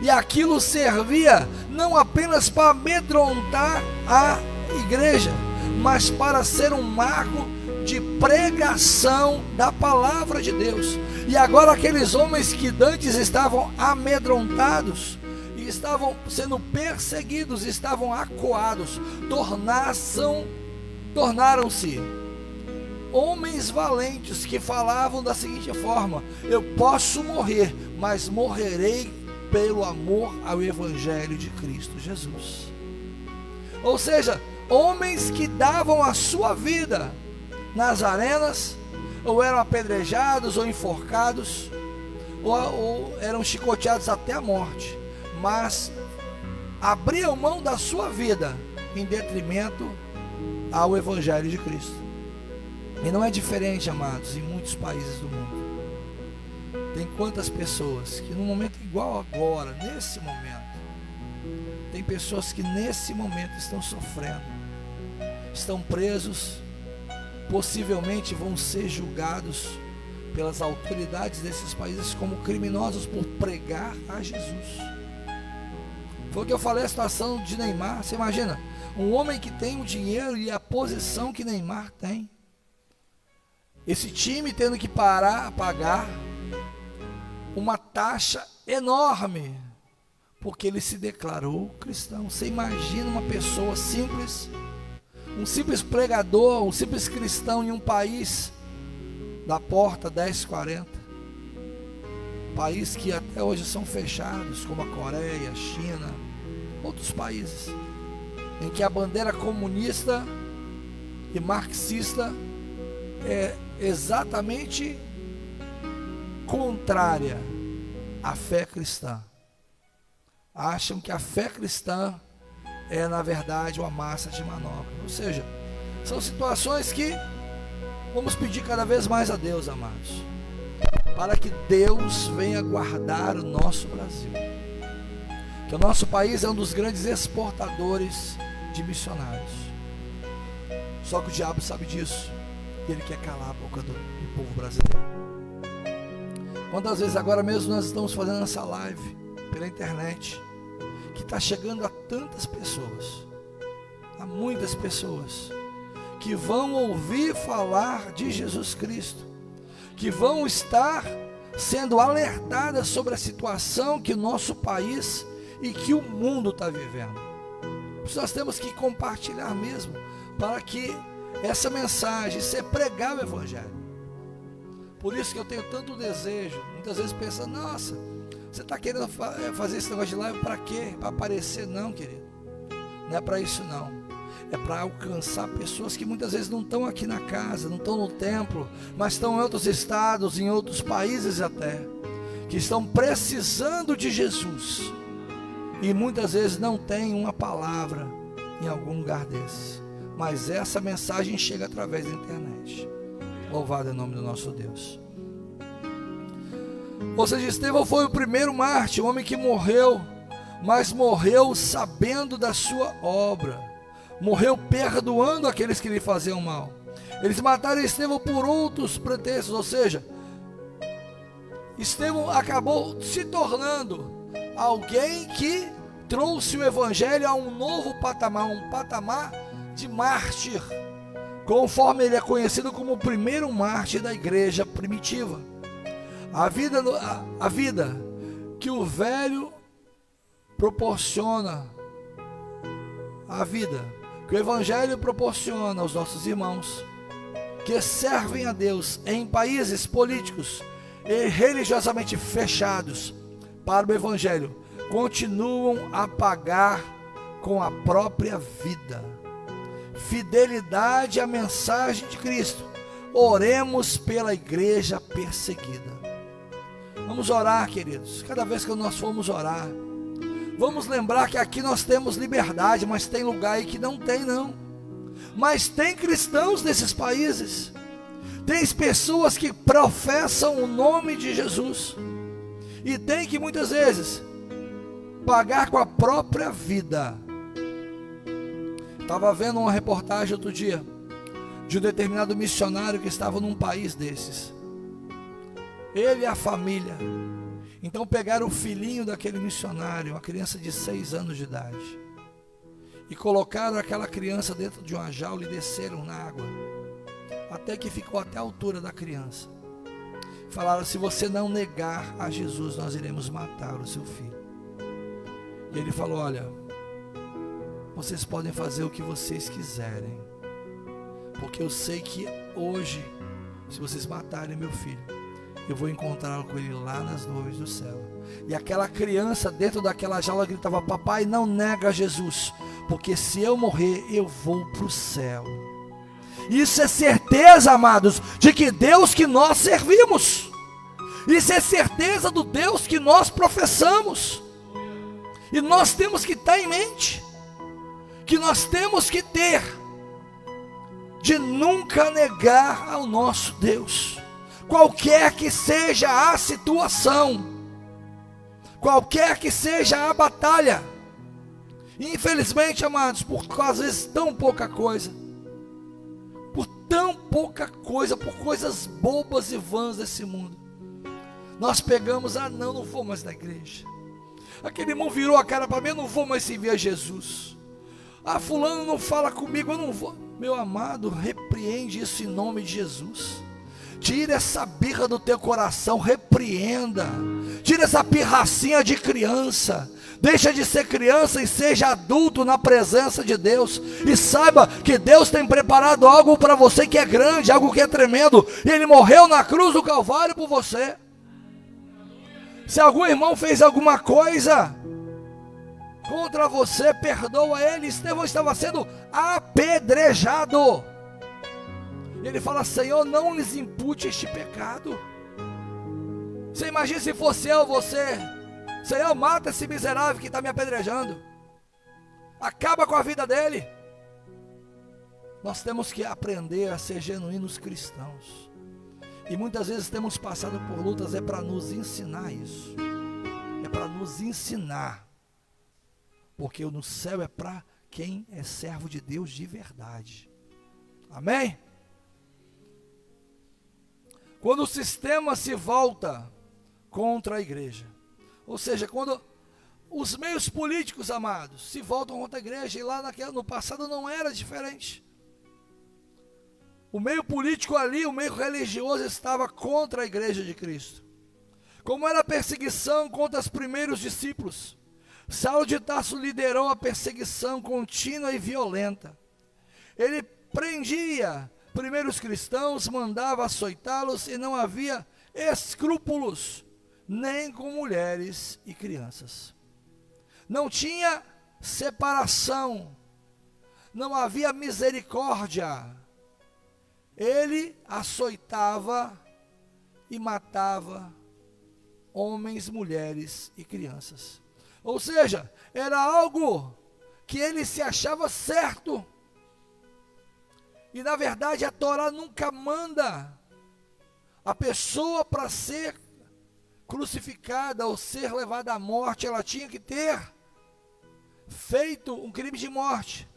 Speaker 1: E aquilo servia não apenas para amedrontar a igreja, mas para ser um marco de pregação da palavra de Deus. E agora aqueles homens que antes estavam amedrontados e estavam sendo perseguidos, estavam acuados, tornaram-se homens valentes que falavam da seguinte forma: eu posso morrer, mas morrerei pelo amor ao Evangelho de Cristo Jesus. Ou seja, homens que davam a sua vida nas arenas, ou eram apedrejados, ou enforcados, ou eram chicoteados até a morte, mas abriam mão da sua vida em detrimento ao Evangelho de Cristo. E não é diferente, amados, em muitos países do mundo. Tem quantas pessoas que num momento igual agora, nesse momento, tem pessoas que nesse momento estão sofrendo, estão presos, possivelmente vão ser julgados pelas autoridades desses países como criminosos por pregar a Jesus. Foi o que eu falei, a situação de Neymar. Você imagina, um homem que tem o dinheiro e a posição que Neymar tem, esse time tendo que pagar uma taxa enorme, porque ele se declarou cristão. Você imagina uma pessoa simples, um simples pregador, um simples cristão em um país da porta 1040, país que até hoje são fechados, como a Coreia, a China, outros países, em que a bandeira comunista e marxista é exatamente contrária à fé cristã. Acham que a fé cristã é, na verdade, uma massa de manobra. Ou seja, são situações que vamos pedir cada vez mais a Deus, amados, para que Deus venha guardar o nosso Brasil. Que o nosso país é um dos grandes exportadores de missionários. Só que o diabo sabe disso, e ele quer calar a boca do povo brasileiro. Quantas vezes agora mesmo nós estamos fazendo essa live pela internet, que está chegando a tantas pessoas, a muitas pessoas, que vão ouvir falar de Jesus Cristo, que vão estar sendo alertadas sobre a situação que o nosso país e que o mundo está vivendo. Nós temos que compartilhar mesmo, para que essa mensagem, ser pregar o Evangelho. Por isso que eu tenho tanto desejo, muitas vezes pensando, nossa, você está querendo fazer esse negócio de live para quê? Para aparecer? Não, querido, não é para isso não. É para alcançar pessoas que muitas vezes não estão aqui na casa, não estão no templo, mas estão em outros estados, em outros países até, que estão precisando de Jesus, e muitas vezes não tem uma palavra em algum lugar desse, mas essa mensagem chega através da internet. Louvado é o nome do nosso Deus. Ou seja, Estevão foi o primeiro mártir, o homem que morreu, mas morreu sabendo da sua obra, morreu perdoando aqueles que lhe faziam mal. Eles mataram Estevão por outros pretextos, ou seja, Estevão acabou se tornando alguém que trouxe o Evangelho a um novo patamar, um patamar de mártir, conforme ele é conhecido como o primeiro mártir da igreja primitiva. A vida que o velho proporciona, a vida que o Evangelho proporciona aos nossos irmãos que servem a Deus em países políticos e religiosamente fechados para o Evangelho, continuam a pagar com a própria vida. fidelidade à mensagem de Cristo. Oremos pela igreja perseguida. Vamos orar, queridos. Cada vez que nós formos orar, vamos lembrar que aqui nós temos liberdade, mas tem lugar aí que não tem, não. Mas tem cristãos nesses países, tem pessoas que professam o nome de Jesus, e tem que muitas vezes pagar com a própria vida. Estava vendo uma reportagem outro dia, de um determinado missionário que estava num país desses, ele e a família. Então pegaram o filhinho daquele missionário, uma criança de 6 anos de idade, e colocaram aquela criança dentro de uma jaula e desceram na água, até que ficou até a altura da criança. Falaram: se você não negar a Jesus, nós iremos matar o seu filho. E ele falou: olha, vocês podem fazer o que vocês quiserem, porque eu sei que hoje, se vocês matarem meu filho, eu vou encontrá-lo com ele lá nas nuvens do céu. E aquela criança dentro daquela jaula gritava: papai, não nega Jesus, porque se eu morrer, eu vou para o céu. Isso é certeza, amados, de que Deus que nós servimos. Isso é certeza do Deus que nós professamos. E nós temos que estar em mente, que nós temos que ter, de nunca negar ao nosso Deus, qualquer que seja a situação, qualquer que seja a batalha. Infelizmente, amados, por às vezes tão pouca coisa, por coisas bobas e vãs desse mundo, nós pegamos: não vou mais na igreja. Aquele irmão virou a cara para mim: eu não vou mais servir a Jesus. Fulano não fala comigo, eu não vou. Meu amado, repreende isso em nome de Jesus. Tira essa birra do teu coração, repreenda. Tira essa pirracinha de criança. Deixa de ser criança e seja adulto na presença de Deus. E saiba que Deus tem preparado algo para você que é grande, algo que é tremendo. E Ele morreu na cruz do Calvário por você. Se algum irmão fez alguma coisa contra você, perdoa ele. Estevão estava sendo apedrejado. Ele fala: Senhor, não lhes impute este pecado. Você imagina se fosse eu, você: Senhor, mata esse miserável que está me apedrejando, acaba com a vida dele. Nós temos que aprender a ser genuínos cristãos. E muitas vezes temos passado por lutas, é para nos ensinar isso. É para nos ensinar. Porque no céu é para quem é servo de Deus de verdade. Amém? Quando o sistema se volta contra a igreja, ou seja, quando os meios políticos, amados, se voltam contra a igreja, e lá no passado não era diferente. O meio político ali, o meio religioso estava contra a igreja de Cristo. Como era a perseguição contra os primeiros discípulos, Saulo de Tarso liderou a perseguição contínua e violenta. Ele prendia primeiros cristãos, mandava açoitá-los e não havia escrúpulos, nem com mulheres e crianças. Não tinha separação, não havia misericórdia. Ele açoitava e matava homens, mulheres e crianças. Ou seja, era algo que ele se achava certo. E na verdade a Torá nunca manda a pessoa para ser crucificada ou ser levada à morte. Ela tinha que ter feito um crime de morte,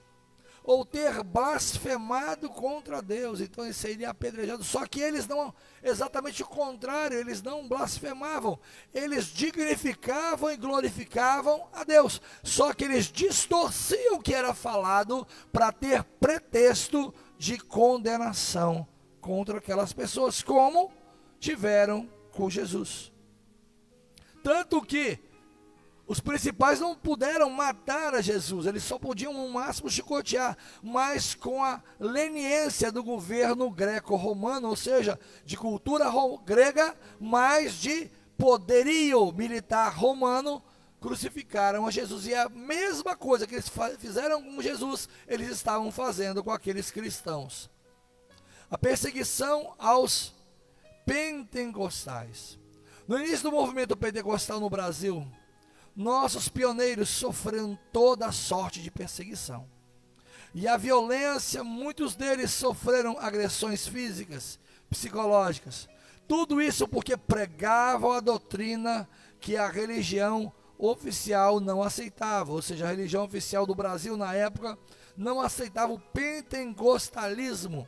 Speaker 1: ou ter blasfemado contra Deus. Então ele seria apedrejado. Só que eles não, exatamente o contrário, eles não blasfemavam, eles dignificavam e glorificavam a Deus. Só que eles distorciam o que era falado para ter pretexto de condenação contra aquelas pessoas, como tiveram com Jesus. Tanto que os principais não puderam matar a Jesus, eles só podiam no máximo chicotear, mas com a leniência do governo greco-romano, ou seja, de cultura grega, mas de poderio militar romano, crucificaram a Jesus, e a mesma coisa que eles fizeram com Jesus, eles estavam fazendo com aqueles cristãos. A perseguição aos pentecostais. No início do movimento pentecostal no Brasil, nossos pioneiros sofreram toda sorte de perseguição. E a violência, muitos deles sofreram agressões físicas, psicológicas. Tudo isso porque pregavam a doutrina que a religião oficial não aceitava, ou seja, a religião oficial do Brasil na época não aceitava o pentecostalismo.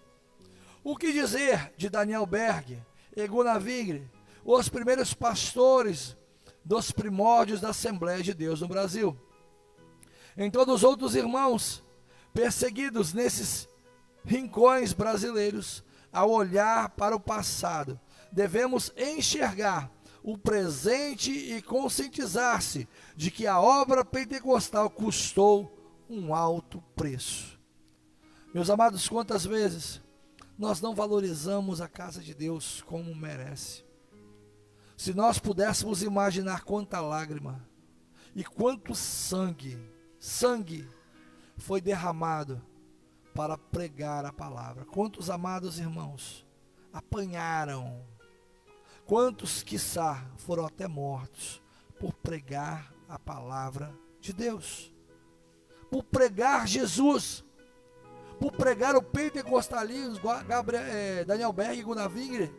Speaker 1: O que dizer de Daniel Berg, Egon Vigre, os primeiros pastores dos primórdios da Assembleia de Deus no Brasil? Em todos os outros irmãos perseguidos nesses rincões brasileiros, ao olhar para o passado, devemos enxergar o presente e conscientizar-se de que a obra pentecostal custou um alto preço. Meus amados, quantas vezes nós não valorizamos a casa de Deus como merece? Se nós pudéssemos imaginar quanta lágrima e quanto sangue foi derramado para pregar a palavra. Quantos amados irmãos apanharam, quantos, quiçá, foram até mortos por pregar a palavra de Deus, por pregar Jesus, por pregar o pentecostalismo. Daniel Berg e Gunnar Wigner,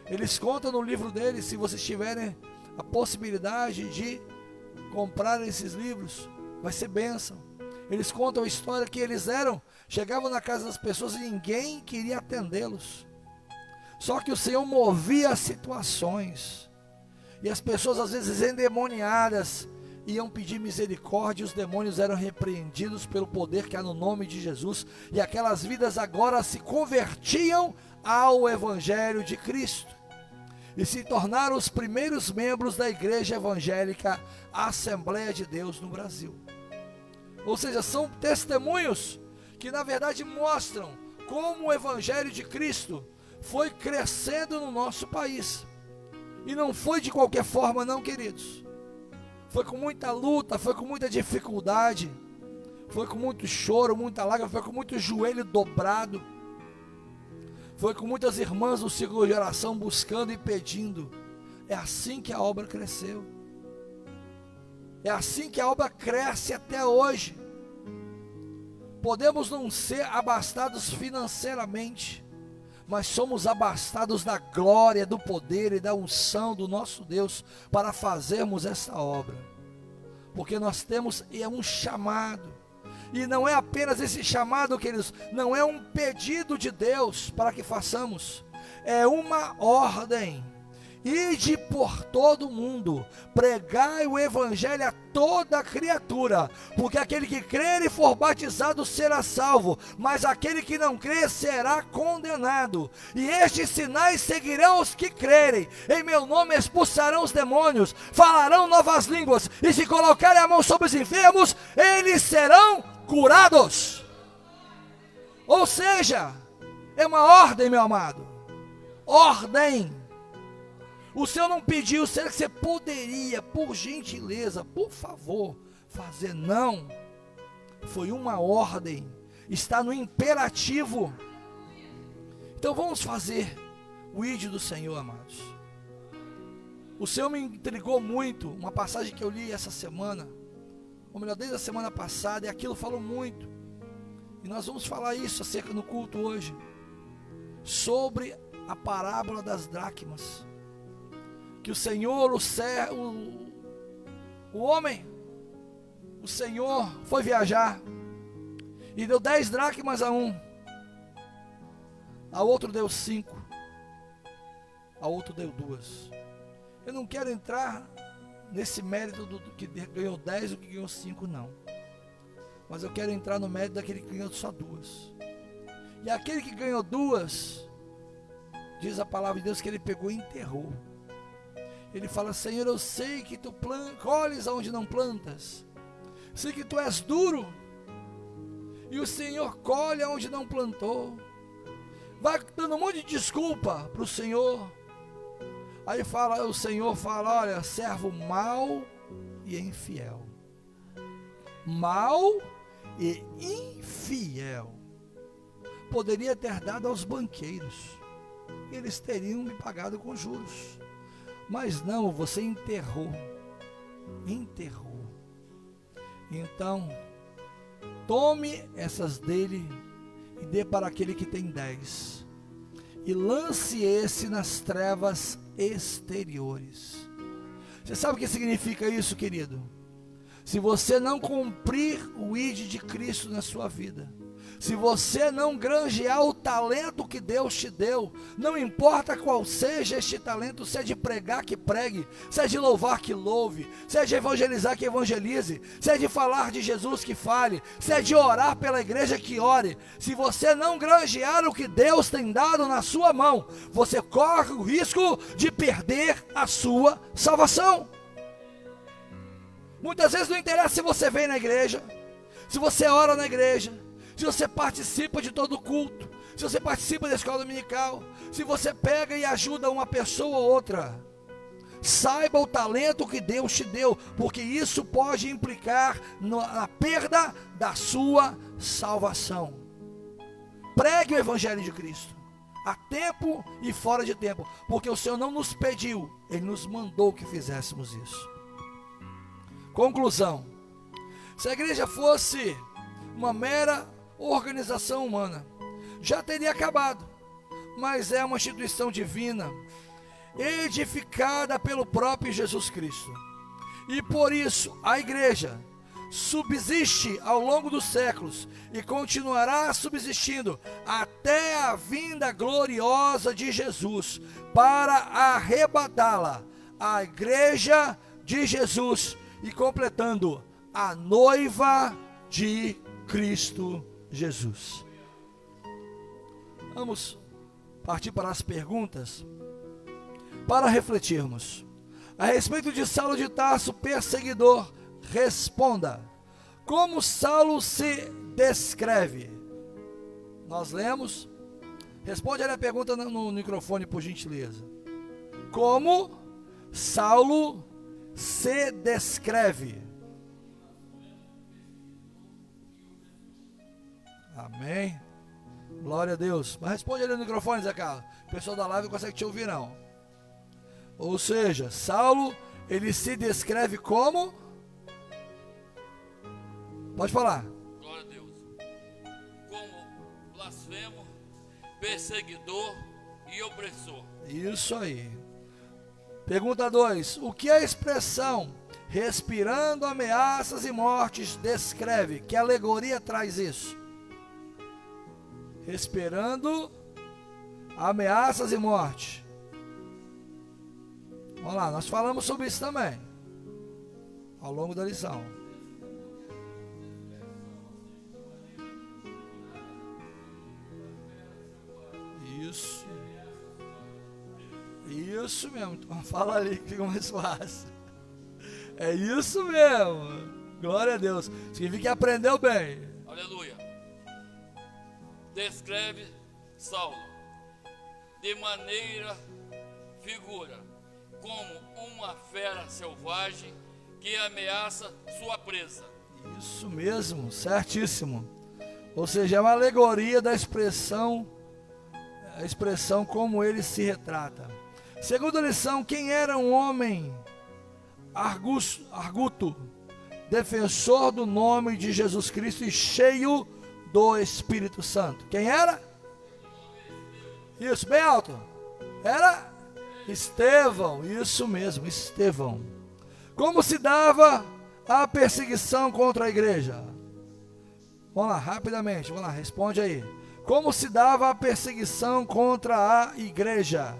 Speaker 1: eles contam no livro deles, se vocês tiverem a possibilidade de comprar esses livros, vai ser bênção. Eles contam a história que eles chegavam na casa das pessoas e ninguém queria atendê-los. Só que o Senhor movia as situações, e as pessoas às vezes endemoniadas iam pedir misericórdia, e os demônios eram repreendidos pelo poder que há no nome de Jesus, e aquelas vidas agora se convertiam ao Evangelho de Cristo, e se tornaram os primeiros membros da Igreja Evangélica Assembleia de Deus no Brasil. Ou seja, são testemunhos que na verdade mostram como o Evangelho de Cristo foi crescendo no nosso país. E não foi de qualquer forma não, queridos. Foi com muita luta, foi com muita dificuldade, foi com muito choro, muita lágrima, foi com muito joelho dobrado, foi com muitas irmãs do ciclo de oração buscando e pedindo. É assim que a obra cresceu. É assim que a obra cresce até hoje. Podemos não ser abastados financeiramente, mas somos abastados da glória, do poder e da unção do nosso Deus para fazermos essa obra. Porque nós temos um chamado. E não é apenas esse chamado, queridos, não é um pedido de Deus para que façamos, é uma ordem. Ide por todo o mundo, pregai o evangelho a toda criatura, porque aquele que crer e for batizado será salvo, mas aquele que não crer será condenado. E estes sinais seguirão os que crerem: em meu nome expulsarão os demônios, falarão novas línguas, e se colocarem a mão sobre os enfermos, eles serão curados. Ou seja, é uma ordem, meu amado, ordem. O Senhor não pediu, será que você poderia, por gentileza, por favor, fazer? Não, foi uma ordem, está no imperativo. Então vamos fazer o ide do Senhor, amados. O Senhor me intrigou muito, uma passagem que eu li essa semana, ou melhor, desde a semana passada, e aquilo falou muito, e nós vamos falar isso acerca no culto hoje, sobre a parábola das dracmas. Que o Senhor, o homem, o Senhor foi viajar e deu 10 dracmas a um, a outro deu 5, a outro deu 2. Eu não quero entrar nesse mérito do que ganhou 10 e do que ganhou 5, não. Mas eu quero entrar no mérito daquele que ganhou só 2. E aquele que ganhou 2, diz a palavra de Deus que ele pegou e enterrou. Ele fala: Senhor, eu sei que tu colhes onde não plantas, sei que tu és duro, e o Senhor colhe onde não plantou. Vai dando um monte de desculpa para o Senhor. Aí o Senhor fala: olha, servo mau e infiel. Mau e infiel. Poderia ter dado aos banqueiros, eles teriam me pagado com juros. Mas não, você enterrou. Então, tome essas dele e dê para aquele que tem 10. E lance esse nas trevas exteriores. Você sabe o que significa isso, querido? Se você não cumprir o ID de Cristo na sua vida, se você não granjear o talento que Deus te deu, não importa qual seja este talento, se é de pregar que pregue, se é de louvar que louve, se é de evangelizar que evangelize, se é de falar de Jesus que fale, se é de orar pela igreja que ore, se você não granjear o que Deus tem dado na sua mão, você corre o risco de perder a sua salvação. Muitas vezes não interessa se você vem na igreja, se você ora na igreja, se você participa de todo o culto, se você participa da escola dominical, se você pega e ajuda uma pessoa ou outra. Saiba o talento que Deus te deu, porque isso pode implicar na perda da sua salvação. Pregue o evangelho de Cristo, a tempo e fora de tempo, porque o Senhor não nos pediu, Ele nos mandou que fizéssemos isso. Conclusão: se a igreja fosse uma mera organização humana, já teria acabado, mas é uma instituição divina, edificada pelo próprio Jesus Cristo, e por isso a igreja subsiste ao longo dos séculos e continuará subsistindo até a vinda gloriosa de Jesus para arrebatá-la, a igreja de Jesus, e completando a noiva de Cristo Jesus. Vamos partir para as perguntas para refletirmos a respeito de Saulo de Tarso, perseguidor. Responda: como Saulo se descreve? Nós lemos. Responde a pergunta no microfone, por gentileza. Como Saulo se descreve? Amém. Glória a Deus. Mas responde ali no microfone, Zé Carlos. O pessoal da live não consegue te ouvir, não. Ou seja, Saulo, ele se descreve como? Pode falar.
Speaker 2: Glória a Deus. Como blasfemo, perseguidor e opressor.
Speaker 1: Isso aí. Pergunta 2. O que a expressão respirando ameaças e mortes descreve? Que alegoria traz isso? Respirando ameaças e morte. Vamos lá, nós falamos sobre isso também ao longo da lição. Isso mesmo. Então, fala ali que fica mais fácil. É isso mesmo. Glória a Deus. Significa que aprendeu bem.
Speaker 2: Aleluia. Descreve Saulo de maneira figura como uma fera selvagem que ameaça sua presa.
Speaker 1: Isso mesmo, certíssimo. Ou seja, é uma alegoria da expressão, a expressão como ele se retrata. Segunda lição: quem era um homem arguto, defensor do nome de Jesus Cristo e cheio do Espírito Santo? Quem era? Isso, bem alto. Era Estevão, isso mesmo, Estevão. Como se dava a perseguição contra a igreja? Vamos lá, rapidamente, vamos lá, responde aí. Como se dava a perseguição contra a igreja?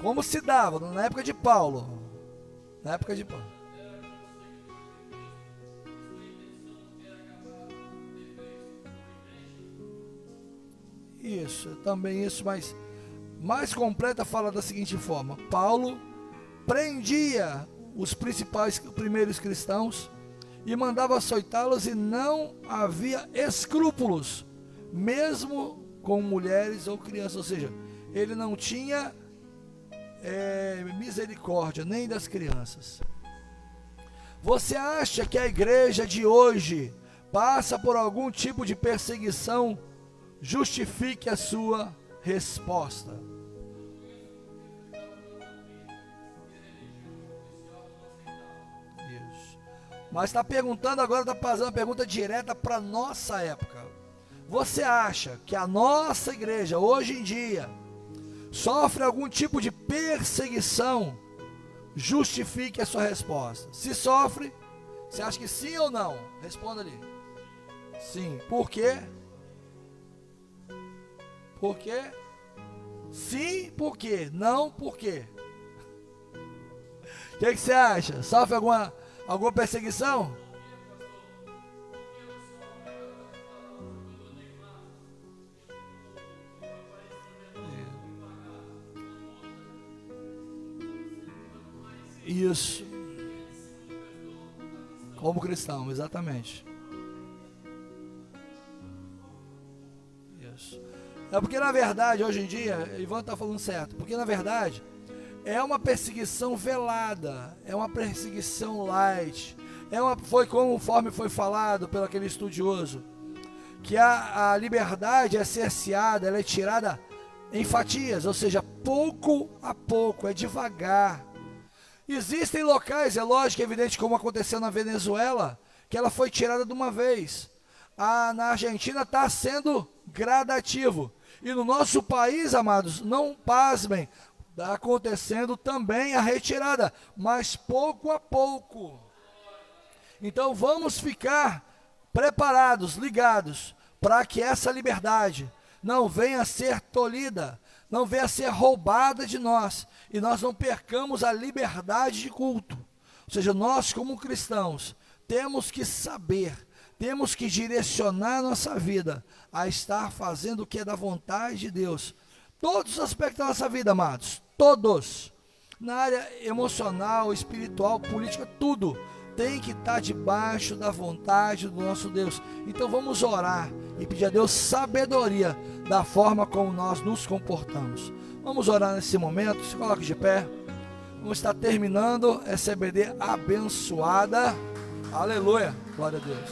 Speaker 1: Como se dava na época de Paulo? Na época de Paulo. Isso, também isso, mas mais completa fala da seguinte forma: Paulo prendia os primeiros cristãos e mandava açoitá-los, e não havia escrúpulos, mesmo com mulheres ou crianças. Ou seja, ele não tinha misericórdia nem das crianças. Você acha que a igreja de hoje passa por algum tipo de perseguição? Justifique a sua resposta. Isso. Mas está perguntando agora, está fazendo uma pergunta direta para a nossa época. Você acha que a nossa igreja, hoje em dia, sofre algum tipo de perseguição? Justifique a sua resposta. Se sofre, você acha que sim ou não? Responda ali. Sim. Por quê? Por quê? Sim, por quê? Não, por quê? O que você acha? Sofre alguma perseguição? Isso. Como cristão, exatamente. Isso. É porque na verdade, hoje em dia, Ivan está falando certo, porque na verdade é uma perseguição velada, é uma perseguição light, foi conforme foi falado pelo aquele estudioso, que a liberdade é cerceada, ela é tirada em fatias, ou seja, pouco a pouco, é devagar. Existem locais, é lógico, evidente, como aconteceu na Venezuela, que ela foi tirada de uma vez. Na Argentina está sendo gradativo. E no nosso país, amados, não pasmem, está acontecendo também a retirada, mas pouco a pouco. Então vamos ficar preparados, ligados, para que essa liberdade não venha a ser tolhida, não venha a ser roubada de nós, e nós não percamos a liberdade de culto. Ou seja, nós como cristãos, temos que saber, temos que direcionar nossa vida a estar fazendo o que é da vontade de Deus. Todos os aspectos da nossa vida, amados, todos, na área emocional, espiritual, política, tudo, tem que estar debaixo da vontade do nosso Deus. Então vamos orar e pedir a Deus sabedoria da forma como nós nos comportamos. Vamos orar nesse momento, se coloque de pé. Vamos estar terminando essa EBD abençoada. Aleluia, glória a Deus.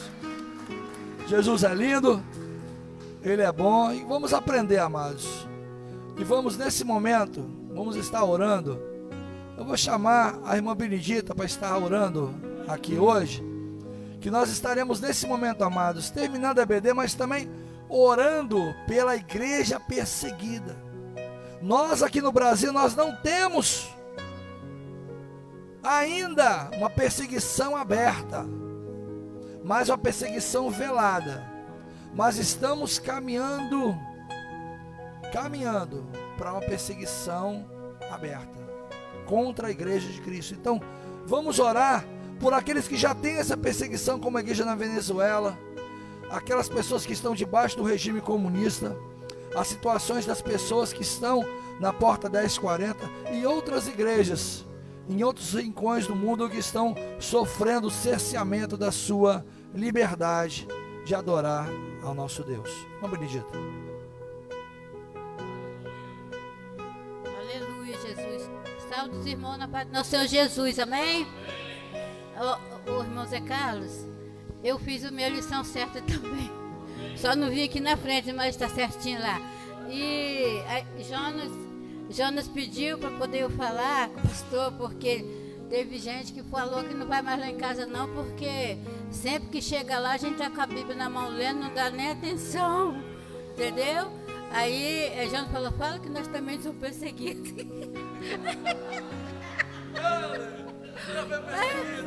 Speaker 1: Jesus é lindo, Ele é bom, e vamos aprender, amados. E vamos nesse momento, vamos estar orando. Eu vou chamar a irmã Benedita para estar orando aqui hoje, que nós estaremos nesse momento, amados, terminando a EBD, mas também orando pela igreja perseguida. Nós aqui no Brasil, nós não temos ainda uma perseguição aberta, mas uma perseguição velada, mas estamos caminhando para uma perseguição aberta contra a igreja de Cristo. Então vamos orar por aqueles que já têm essa perseguição, como a igreja na Venezuela, aquelas pessoas que estão debaixo do regime comunista, as situações das pessoas que estão na porta 1040 e outras igrejas em outros rincões do mundo que estão sofrendo o cerceamento da sua liberdade de adorar ao nosso Deus. Vamos, Benedita.
Speaker 3: Aleluia, Jesus. Salve os irmãos na paz do nosso Senhor Jesus, amém? Ô, irmão Zé Carlos, eu fiz a minha lição certa também. Só não vi aqui na frente, mas está certinho lá. E Jonas pediu para poder eu falar com o pastor, porque teve gente que falou que não vai mais lá em casa não, porque sempre que chega lá a gente está com a Bíblia na mão lendo, não dá nem atenção, entendeu? Aí Jonas falou, fala que nós também somos perseguidos.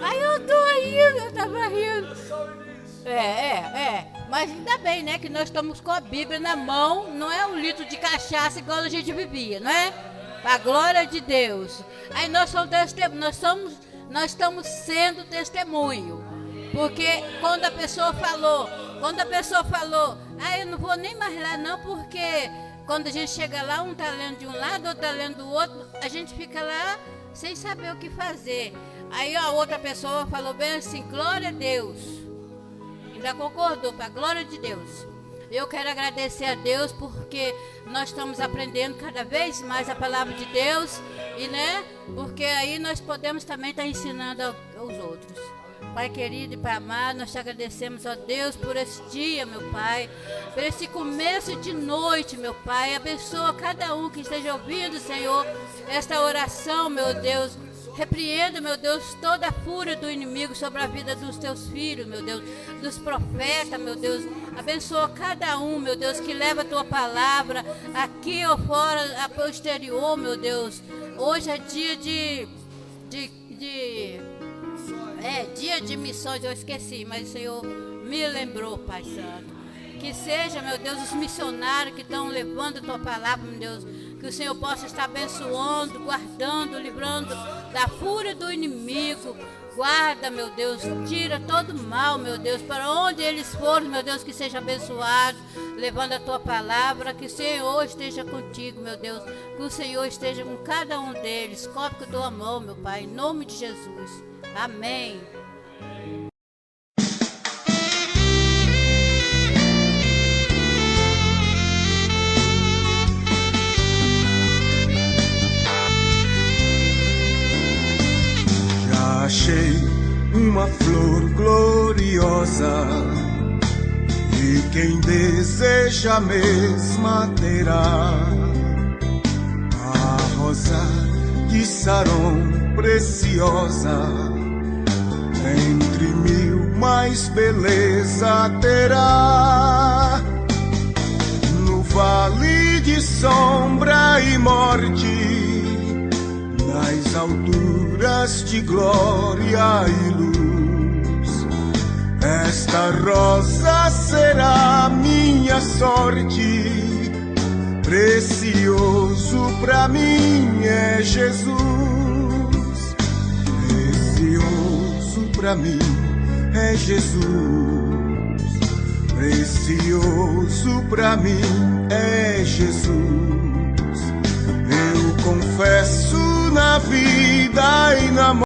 Speaker 3: Aí eu tô rindo, eu tava rindo. Mas ainda bem, né, que nós estamos com a Bíblia na mão, não é um litro de cachaça igual a gente bebia, não é? A glória de Deus. Aí nós estamos sendo testemunho, porque quando a pessoa falou, eu não vou nem mais lá não, porque quando a gente chega lá, um tá lendo de um lado, outro tá lendo do outro, a gente fica lá sem saber o que fazer. Aí a outra pessoa falou bem assim, glória a Deus. Ainda concordou, para a glória de Deus. Eu quero agradecer a Deus porque nós estamos aprendendo cada vez mais a palavra de Deus e, né, porque aí nós podemos também estar ensinando aos outros. Pai querido e Pai amado, nós te agradecemos, ó Deus, por esse dia, meu Pai, por esse começo de noite, meu Pai. Abençoa cada um que esteja ouvindo, Senhor, esta oração, meu Deus. Repreenda, meu Deus, toda a fúria do inimigo sobre a vida dos teus filhos, meu Deus, dos profetas, meu Deus. Abençoa cada um, meu Deus, que leva a tua palavra aqui ou fora, ao exterior, meu Deus. Hoje é dia dia de missões, eu esqueci, mas o Senhor me lembrou, Pai Santo. Que seja, meu Deus, os missionários que estão levando a tua palavra, meu Deus, que o Senhor possa estar abençoando, guardando, livrando da fúria do inimigo. Guarda, meu Deus, tira todo mal, meu Deus, para onde eles forem, meu Deus, que seja abençoado, levando a tua palavra, que o Senhor esteja contigo, meu Deus, que o Senhor esteja com cada um deles. Cobre com a tua mão, meu Pai, em nome de Jesus. Amém.
Speaker 4: Achei uma flor gloriosa e quem deseja a mesma terá. A rosa de Saron preciosa, entre mil mais beleza terá. No vale de sombra e morte, nas alturas de glória e luz, esta rosa será minha sorte. Precioso pra mim é Jesus, precioso pra mim é Jesus, precioso pra mim é Jesus. Eu confesso na vida e na morte,